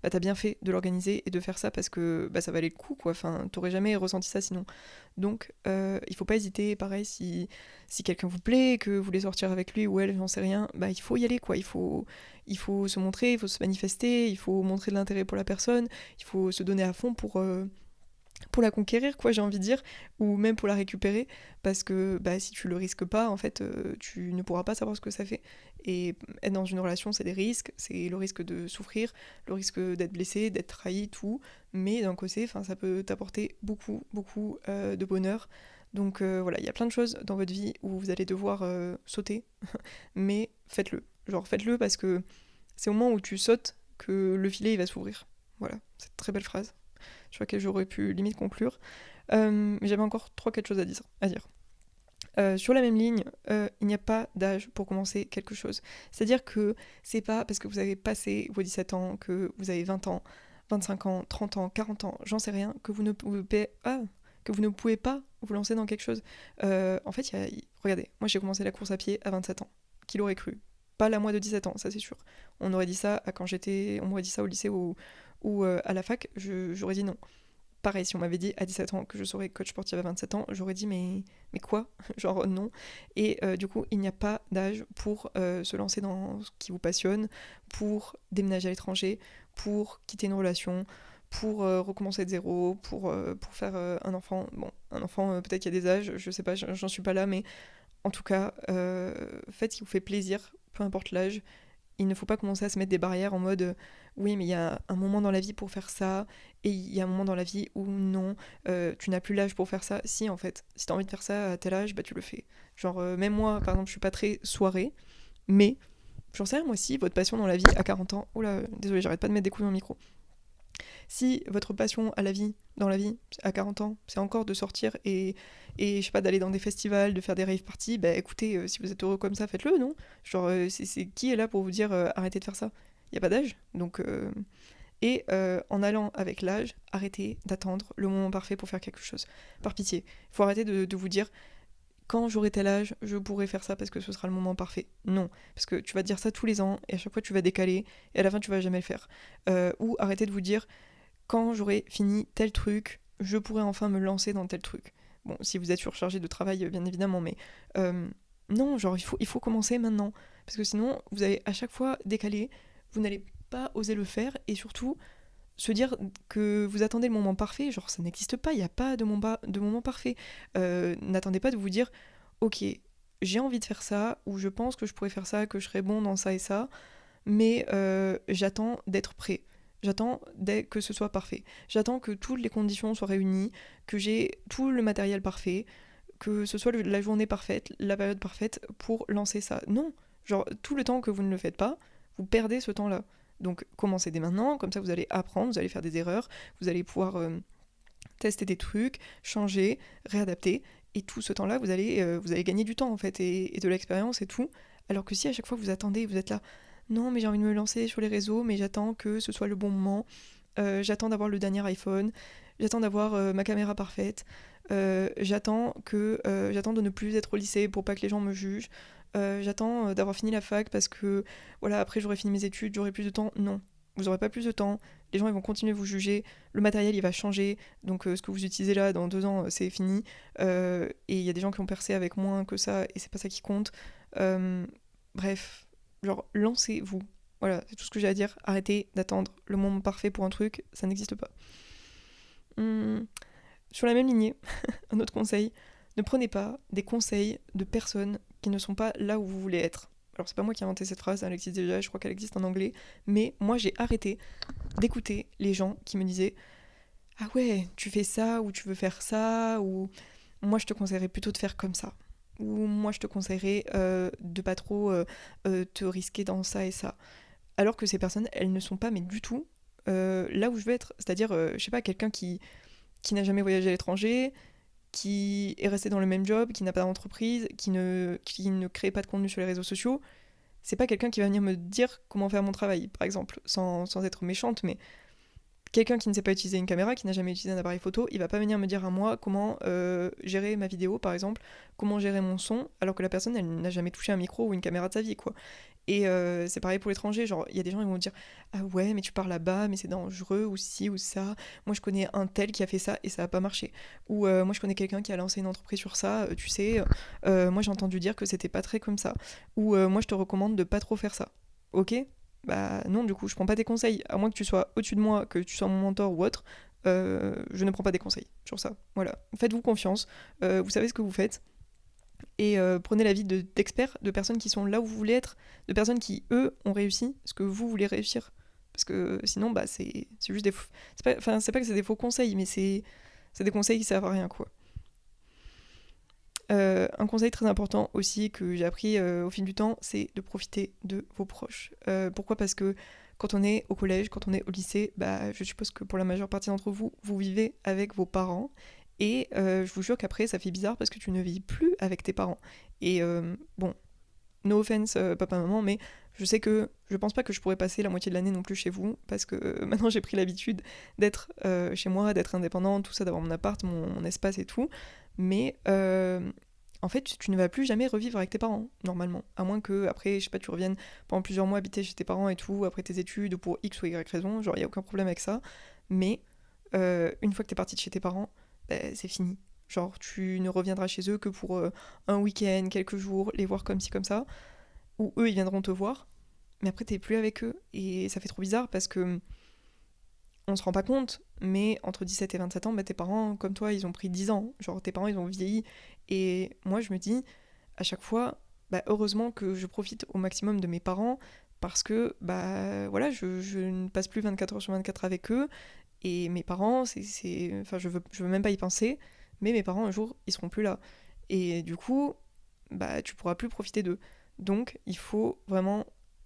Speaker 1: bah t'as bien fait de l'organiser et de faire ça parce que bah, ça valait le coup, quoi. Enfin, t'aurais jamais ressenti ça sinon. Donc, il faut pas hésiter. Pareil, si quelqu'un vous plaît, que vous voulez sortir avec lui ou elle, j'en sais rien, bah il faut y aller, quoi. Il faut se montrer, il faut se manifester, il faut montrer de l'intérêt pour la personne, il faut se donner à fond pour la conquérir, quoi, j'ai envie de dire, ou même pour la récupérer, parce que bah, si tu le risques pas, en fait, tu ne pourras pas savoir ce que ça fait. Et être dans une relation, c'est des risques, c'est le risque de souffrir, le risque d'être blessé, d'être trahi, tout, mais d'un côté, ça peut t'apporter beaucoup, beaucoup de bonheur. Donc voilà, il y a plein de choses dans votre vie où vous allez devoir sauter, mais faites-le. Genre faites-le parce que c'est au moment où tu sautes que le filet il va s'ouvrir. Voilà, c'est une très belle phrase sur laquelle j'aurais pu limite conclure. Mais j'avais encore 3-4 choses à dire. Sur la même ligne, il n'y a pas d'âge pour commencer quelque chose. C'est-à-dire que c'est pas parce que vous avez passé vos 17 ans, que vous avez 20 ans, 25 ans, 30 ans, 40 ans, j'en sais rien, que vous ne pouvez pas vous lancer dans quelque chose. En fait, regardez, moi j'ai commencé la course à pied à 27 ans. Qui l'aurait cru? Pas la moi de 17 ans, ça c'est sûr. On m'aurait dit ça au lycée ou à la fac, j'aurais dit non. Pareil, si on m'avait dit à 17 ans que je serais coach sportif à 27 ans, j'aurais dit mais quoi? Genre non. Et du coup, il n'y a pas d'âge pour se lancer dans ce qui vous passionne, pour déménager à l'étranger, pour quitter une relation, pour recommencer de zéro, pour faire un enfant. Bon, un enfant, peut-être qu'il y a des âges, je sais pas, j'en suis pas là, mais en tout cas, faites ce qui vous fait plaisir, peu importe l'âge. Il ne faut pas commencer à se mettre des barrières en mode oui mais il y a un moment dans la vie pour faire ça et il y a un moment dans la vie où non, tu n'as plus l'âge pour faire ça. Si en fait, si t'as envie de faire ça à tel âge, bah tu le fais. Genre même moi par exemple je suis pas très soirée, mais j'en sais rien moi si votre passion dans la vie à 40 ans, oula désolé j'arrête pas de mettre des coups dans le micro, si votre passion dans la vie, à 40 ans, c'est encore de sortir et je sais pas, d'aller dans des festivals, de faire des rave parties, bah écoutez, si vous êtes heureux comme ça, faites-le, non? Genre, c'est qui est là pour vous dire arrêtez de faire ça? Il n'y a pas d'âge, donc... en allant avec l'âge, arrêtez d'attendre le moment parfait pour faire quelque chose. Par pitié, il faut arrêter de vous dire quand j'aurai tel âge, je pourrai faire ça parce que ce sera le moment parfait. Non, parce que tu vas te dire ça tous les ans et à chaque fois tu vas décaler et à la fin tu vas jamais le faire. Ou arrêtez de vous dire quand j'aurai fini tel truc, je pourrai enfin me lancer dans tel truc. Bon, si vous êtes surchargé de travail, bien évidemment, mais non, genre il faut commencer maintenant. Parce que sinon, vous allez à chaque fois décaler, vous n'allez pas oser le faire, et surtout, se dire que vous attendez le moment parfait, genre ça n'existe pas, il n'y a pas de moment parfait. N'attendez pas de vous dire, ok, j'ai envie de faire ça, ou je pense que je pourrais faire ça, que je serais bon dans ça et ça, mais j'attends d'être prêt. J'attends que ce soit parfait. J'attends que toutes les conditions soient réunies, que j'ai tout le matériel parfait, que ce soit la journée parfaite, la période parfaite pour lancer ça. Non, genre tout le temps que vous ne le faites pas, vous perdez ce temps-là. Donc commencez dès maintenant, comme ça vous allez apprendre, vous allez faire des erreurs, vous allez pouvoir tester des trucs, changer, réadapter, et tout ce temps-là, vous allez gagner du temps en fait, et de l'expérience et tout. Alors que si à chaque fois vous attendez, vous êtes là, non mais j'ai envie de me lancer sur les réseaux, mais j'attends que ce soit le bon moment, j'attends d'avoir le dernier iPhone, j'attends d'avoir ma caméra parfaite, j'attends de ne plus être au lycée pour pas que les gens me jugent. J'attends d'avoir fini la fac parce que voilà, après j'aurai fini mes études, j'aurai plus de temps. Non, vous aurez pas plus de temps. Les gens ils vont continuer de vous juger. Le matériel il va changer. Donc ce que vous utilisez là dans 2 ans c'est fini. Et il y a des gens qui ont percé avec moins que ça et c'est pas ça qui compte. Bref, genre lancez-vous. Voilà, c'est tout ce que j'ai à dire. Arrêtez d'attendre le moment parfait pour un truc, ça n'existe pas. Sur la même lignée, un autre conseil, ne prenez pas des conseils de personnes qui ne sont pas là où vous voulez être. Alors c'est pas moi qui ai inventé cette phrase, elle existe déjà, je crois qu'elle existe en anglais, mais moi j'ai arrêté d'écouter les gens qui me disaient ah ouais, tu fais ça, ou tu veux faire ça, ou moi je te conseillerais plutôt de faire comme ça. Ou moi je te conseillerais de pas trop te risquer dans ça et ça. Alors que ces personnes, elles ne sont pas, mais du tout, là où je veux être. C'est-à-dire, je sais pas, quelqu'un qui n'a jamais voyagé à l'étranger, qui est resté dans le même job, qui n'a pas d'entreprise, qui ne crée pas de contenu sur les réseaux sociaux, c'est pas quelqu'un qui va venir me dire comment faire mon travail, par exemple, sans être méchante, mais quelqu'un qui ne sait pas utiliser une caméra, qui n'a jamais utilisé un appareil photo, il va pas venir me dire à moi comment gérer ma vidéo, par exemple, comment gérer mon son, alors que la personne, elle n'a jamais touché un micro ou une caméra de sa vie, quoi. Et c'est pareil pour l'étranger, genre, il y a des gens qui vont dire ah ouais, mais tu pars là-bas, mais c'est dangereux, ou ci, ou ça. Moi, je connais un tel qui a fait ça et ça a pas marché. Ou moi, je connais quelqu'un qui a lancé une entreprise sur ça, tu sais, moi, j'ai entendu dire que c'était pas très comme ça. Ou moi, je te recommande de pas trop faire ça. Ok? Bah non, du coup, je prends pas tes conseils. À moins que tu sois au-dessus de moi, que tu sois mon mentor ou autre, je ne prends pas des conseils sur ça. Voilà. Faites-vous confiance, vous savez ce que vous faites. Et prenez l'avis d'experts, de personnes qui sont là où vous voulez être, de personnes qui, eux, ont réussi ce que vous voulez réussir. Parce que sinon, bah, c'est juste des... c'est pas que c'est des faux conseils, mais c'est des conseils qui servent à rien, quoi. Un conseil très important aussi que j'ai appris au fil du temps, c'est de profiter de vos proches. Pourquoi ? Parce que quand on est au collège, quand on est au lycée, bah, je suppose que pour la majeure partie d'entre vous, vous vivez avec vos parents. Et je vous jure qu'après, ça fait bizarre parce que tu ne vis plus avec tes parents. Et bon, no offense papa, maman, mais je pense pas que je pourrais passer la moitié de l'année non plus chez vous, parce que maintenant j'ai pris l'habitude d'être chez moi, d'être indépendante, tout ça, d'avoir mon appart, mon espace et tout. Mais en fait, tu ne vas plus jamais revivre avec tes parents, normalement. À moins que, après, je sais pas, tu reviennes pendant plusieurs mois habiter chez tes parents et tout, après tes études, pour X ou Y raison, genre, il y a aucun problème avec ça. Mais une fois que t'es parti de chez tes parents, bah, c'est fini. Genre, tu ne reviendras chez eux que pour un week-end, quelques jours, les voir comme ci, comme ça. Ou eux, ils viendront te voir. Mais après, t'es plus avec eux. Et ça fait trop bizarre parce que on se rend pas compte, mais entre 17 et 27 ans, bah, tes parents, comme toi, ils ont pris 10 ans. Genre, tes parents, ils ont vieilli. Et moi, je me dis, à chaque fois, bah, heureusement que je profite au maximum de mes parents parce que, bah, voilà, je ne passe plus 24 heures sur 24 avec eux. Et mes parents, enfin, je veux même pas y penser, mais mes parents, un jour, ils seront plus là. Et du coup, bah, tu pourras plus profiter d'eux. Donc, il faut vraiment.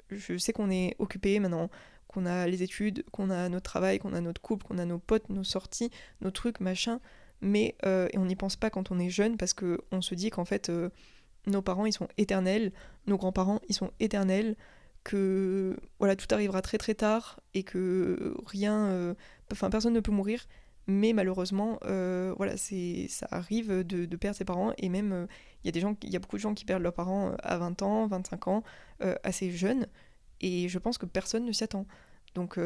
Speaker 1: Je sais qu'on est occupé maintenant, qu'on a les études, qu'on a notre travail, qu'on a notre couple, qu'on a nos potes, nos sorties, nos trucs, machin, mais et on n'y pense pas quand on est jeune parce que on se dit qu'en fait, nos parents, ils sont éternels, nos grands-parents, ils sont éternels, que voilà, tout arrivera très très tard et que rien, enfin personne ne peut mourir. Mais malheureusement, voilà, ça arrive de perdre ses parents et même il y a beaucoup de gens qui perdent leurs parents à 20 ans, 25 ans, assez jeunes et je pense que personne ne s'y attend. Donc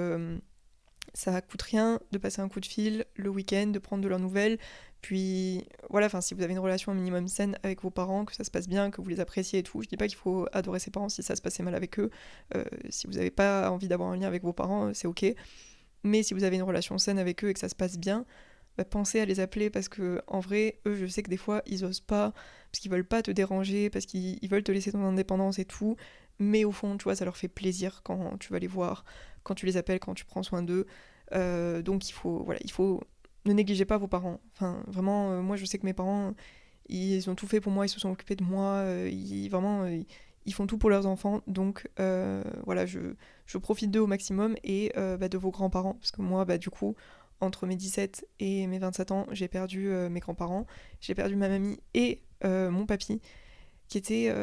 Speaker 1: ça coûte rien de passer un coup de fil le week-end, de prendre de leurs nouvelles. Puis voilà, enfin si vous avez une relation un minimum saine avec vos parents, que ça se passe bien, que vous les appréciez et tout, je dis pas qu'il faut adorer ses parents si ça se passait mal avec eux. Si vous n'avez pas envie d'avoir un lien avec vos parents, c'est ok. Mais si vous avez une relation saine avec eux et que ça se passe bien, bah, pensez à les appeler parce que en vrai, eux, je sais que des fois, ils osent pas, parce qu'ils veulent pas te déranger, parce qu'ils veulent te laisser ton indépendance et tout. Mais au fond, tu vois, ça leur fait plaisir quand tu vas les voir, quand tu les appelles, quand tu prends soin d'eux. Donc il faut ne négligez pas vos parents. Enfin, vraiment, moi, je sais que mes parents, ils ont tout fait pour moi, ils se sont occupés de moi, ils font tout pour leurs enfants. Donc voilà, je profite d'eux au maximum et bah, de vos grands-parents, parce que moi, bah, du coup, entre mes 17 et mes 27 ans, j'ai perdu mes grands-parents, j'ai perdu ma mamie et mon papy, qui était,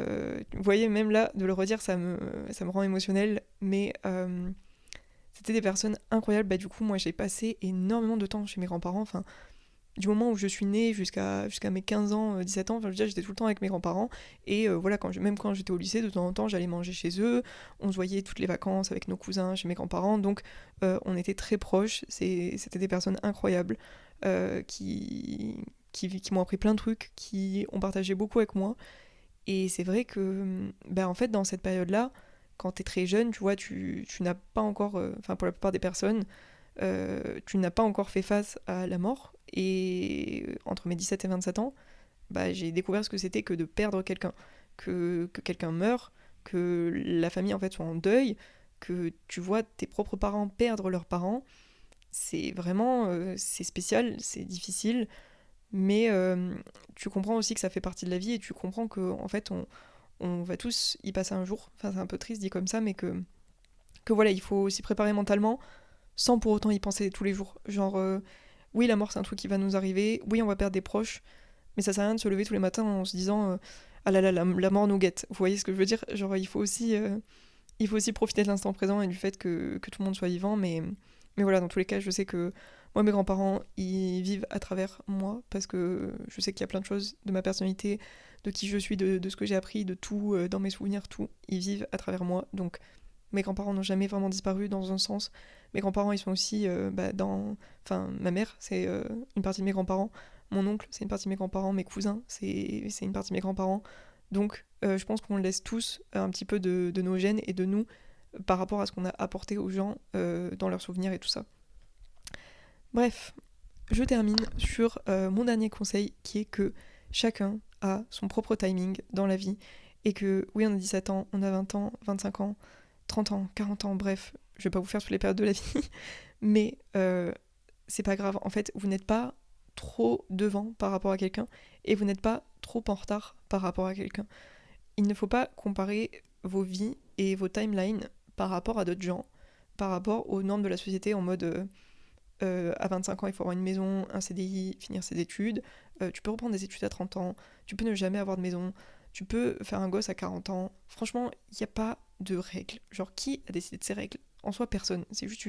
Speaker 1: vous voyez, même là, de le redire, ça me rend émotionnelle, mais c'était des personnes incroyables. Bah, du coup, moi, j'ai passé énormément de temps chez mes grands-parents, enfin, du moment où je suis née jusqu'à mes 15 ans, 17 ans, enfin, je veux dire, j'étais tout le temps avec mes grands-parents. Et voilà, même quand j'étais au lycée, de temps en temps, j'allais manger chez eux. On se voyait toutes les vacances avec nos cousins chez mes grands-parents. Donc, on était très proches. C'était des personnes incroyables qui m'ont appris plein de trucs, qui ont partagé beaucoup avec moi. Et c'est vrai que, en fait, dans cette période-là, quand t'es très jeune, tu vois, tu n'as pas encore, enfin pour la plupart des personnes, tu n'as pas encore fait face à la mort. Et entre mes 17 et 27 ans, j'ai découvert ce que c'était que de perdre quelqu'un. Que quelqu'un meurt, que la famille en fait soit en deuil, que tu vois tes propres parents perdre leurs parents. C'est vraiment, c'est spécial, c'est difficile, mais tu comprends aussi que ça fait partie de la vie et tu comprends que en fait on va tous y passer un jour. Enfin c'est un peu triste dit comme ça, mais que voilà, il faut s'y préparer mentalement sans pour autant y penser tous les jours. Genre, oui, la mort c'est un truc qui va nous arriver, oui, on va perdre des proches, mais ça sert à rien de se lever tous les matins en se disant ah là là, la mort nous guette. Vous voyez ce que je veux dire? Genre, il faut aussi profiter de l'instant présent et du fait que tout le monde soit vivant, mais voilà, dans tous les cas, je sais que moi, mes grands-parents, ils vivent à travers moi, parce que je sais qu'il y a plein de choses de ma personnalité, de qui je suis, de ce que j'ai appris, de tout, dans mes souvenirs, tout, ils vivent à travers moi. Donc, mes grands-parents n'ont jamais vraiment disparu dans un sens. Mes grands-parents, ils sont aussi dans... Enfin, ma mère, c'est une partie de mes grands-parents. Mon oncle, c'est une partie de mes grands-parents. Mes cousins, c'est une partie de mes grands-parents. Donc, je pense qu'on laisse tous un petit peu de nos gènes et de nous par rapport à ce qu'on a apporté aux gens dans leurs souvenirs et tout ça. Bref, je termine sur mon dernier conseil qui est que chacun a son propre timing dans la vie et que oui, on a 17 ans, on a 20 ans, 25 ans, 30 ans, 40 ans, bref, je vais pas vous faire toutes les périodes de la vie, mais c'est pas grave. En fait, vous n'êtes pas trop devant par rapport à quelqu'un et vous n'êtes pas trop en retard par rapport à quelqu'un. Il ne faut pas comparer vos vies et vos timelines par rapport à d'autres gens, par rapport aux normes de la société en mode à 25 ans il faut avoir une maison, un CDI, finir ses études, tu peux reprendre des études à 30 ans, tu peux ne jamais avoir de maison, tu peux faire un gosse à 40 ans. Franchement, il n'y a pas de règles. Genre, qui a décidé de ces règles? En soi, personne. C'est juste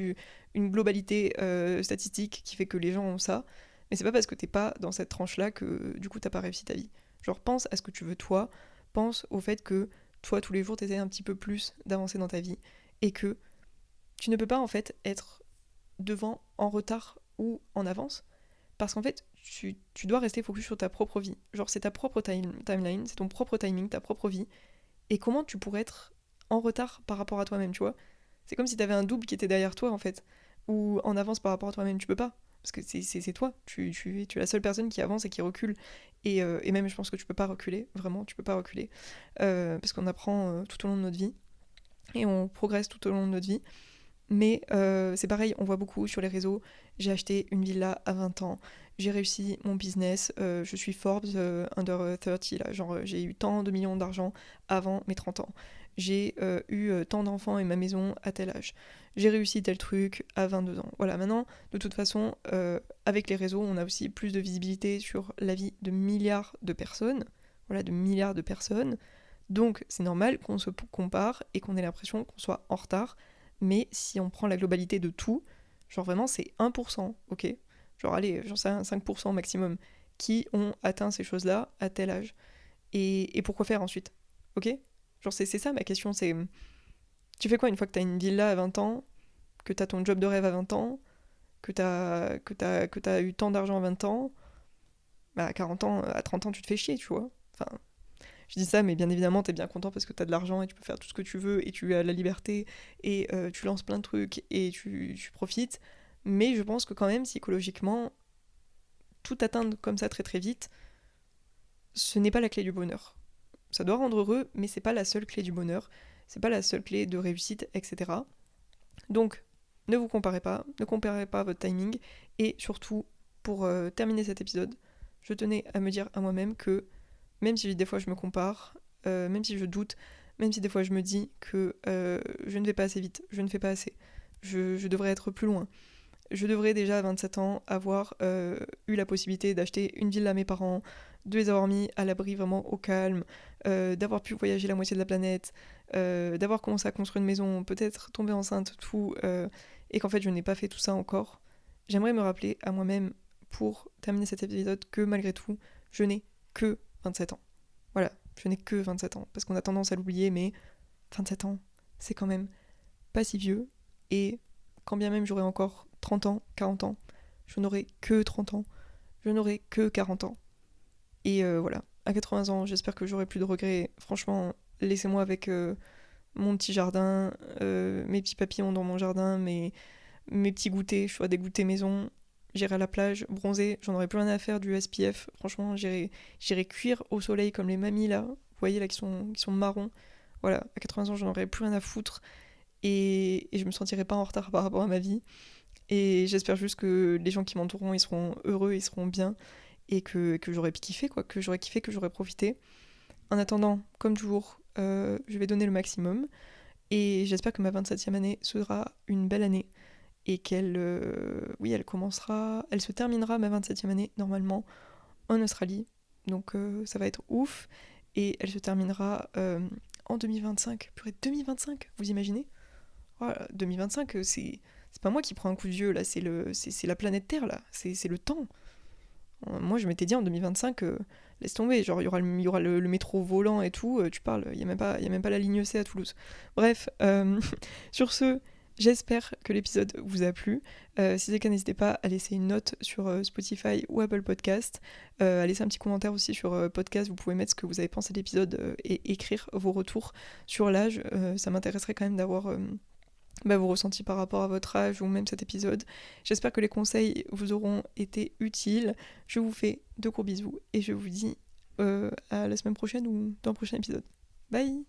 Speaker 1: une globalité statistique qui fait que les gens ont ça. Mais c'est pas parce que t'es pas dans cette tranche-là que du coup t'as pas réussi ta vie. Genre, pense à ce que tu veux toi, pense au fait que toi, tous les jours, t'essaies un petit peu plus d'avancer dans ta vie et que tu ne peux pas en fait être devant, en retard ou en avance, parce qu'en fait, tu dois rester focus sur ta propre vie. Genre, c'est ta propre timeline, c'est ton propre timing, ta propre vie. Et comment tu pourrais être en retard par rapport à toi-même, tu vois? C'est comme si t'avais un double qui était derrière toi, en fait, ou en avance par rapport à toi-même. Tu peux pas, parce que c'est toi. Tu es la seule personne qui avance et qui recule. Et même, je pense que tu peux pas reculer, vraiment, tu peux pas reculer. Parce qu'on apprend tout au long de notre vie, et on progresse tout au long de notre vie. Mais c'est pareil, on voit beaucoup sur les réseaux. J'ai acheté une villa à 20 ans, j'ai réussi mon business, je suis Forbes Under 30, là, genre j'ai eu tant de millions d'argent avant mes 30 ans. J'ai eu tant d'enfants et ma maison à tel âge. J'ai réussi tel truc à 22 ans. Voilà, maintenant, de toute façon, avec les réseaux, on a aussi plus de visibilité sur la vie de milliards de personnes. Voilà, de milliards de personnes. Donc c'est normal qu'on se compare et qu'on ait l'impression qu'on soit en retard, mais si on prend la globalité de tout, genre vraiment c'est 1%, ok? Genre allez, j'en sais un 5% maximum, qui ont atteint ces choses-là à tel âge. Et pourquoi faire ensuite? Ok? Genre c'est ça ma question, c'est tu fais quoi une fois que t'as une villa à 20 ans, que t'as ton job de rêve à 20 ans, que t'as eu tant d'argent à 20 ans, à 40 ans, à 30 ans tu te fais chier, tu vois? Enfin, je dis ça, mais bien évidemment, t'es bien content parce que t'as de l'argent et tu peux faire tout ce que tu veux et tu as la liberté et tu lances plein de trucs et tu profites. Mais je pense que quand même, psychologiquement, tout atteindre comme ça très très vite, ce n'est pas la clé du bonheur. Ça doit rendre heureux, mais c'est pas la seule clé du bonheur. C'est pas la seule clé de réussite, etc. Donc, ne vous comparez pas, ne comparez pas votre timing. Et surtout, pour terminer cet épisode, je tenais à me dire à moi-même que même si des fois je me compare, même si je doute, même si des fois je me dis que je ne vais pas assez vite, je ne fais pas assez, je devrais être plus loin. Je devrais déjà à 27 ans avoir eu la possibilité d'acheter une villa à mes parents, de les avoir mis à l'abri vraiment au calme, d'avoir pu voyager la moitié de la planète, d'avoir commencé à construire une maison, peut-être tomber enceinte, tout, et qu'en fait je n'ai pas fait tout ça encore. J'aimerais me rappeler à moi-même pour terminer cet épisode que malgré tout, je n'ai que 27 ans. Voilà, je n'ai que 27 ans, parce qu'on a tendance à l'oublier, mais 27 ans, c'est quand même pas si vieux, et quand bien même j'aurai encore 30 ans, 40 ans, je n'aurai que 30 ans, je n'aurai que 40 ans. Et voilà, à 80 ans, j'espère que j'aurai plus de regrets. Franchement, laissez-moi avec mon petit jardin, mes petits papillons dans mon jardin, mes petits goûters, je ferai des goûters maison, j'irai à la plage, bronzer, j'en aurai plus rien à faire du SPF. Franchement, j'irai cuire au soleil comme les mamies là, vous voyez là qui sont marrons. Voilà, à 80 ans, j'en aurai plus rien à foutre et je me sentirai pas en retard par rapport à ma vie. Et j'espère juste que les gens qui m'entoureront, ils seront heureux, ils seront bien et que j'aurai kiffé quoi, que j'aurai kiffé, que j'aurai profité. En attendant, comme toujours, je vais donner le maximum et j'espère que ma 27e année sera une belle année et qu'elle oui, elle se terminera ma 27e année normalement en Australie. Donc ça va être ouf et elle se terminera en 2025. Purée, 2025, vous imaginez? Voilà, 2025, c'est pas moi qui prends un coup de vieux là, c'est la planète Terre là, c'est le temps. Moi je m'étais dit en 2025, laisse tomber, genre il y aura le métro volant et tout, tu parles, il y a même pas la ligne C à Toulouse. Bref, sur ce, j'espère que l'épisode vous a plu. Si c'est le cas, n'hésitez pas à laisser une note sur Spotify ou Apple Podcast, à laisser un petit commentaire aussi sur podcast, vous pouvez mettre ce que vous avez pensé de l'épisode et écrire vos retours sur l'âge, ça m'intéresserait quand même d'avoir vos ressentis par rapport à votre âge ou même cet épisode. J'espère que les conseils vous auront été utiles. Je vous fais de gros bisous et je vous dis à la semaine prochaine ou dans le prochain épisode. Bye!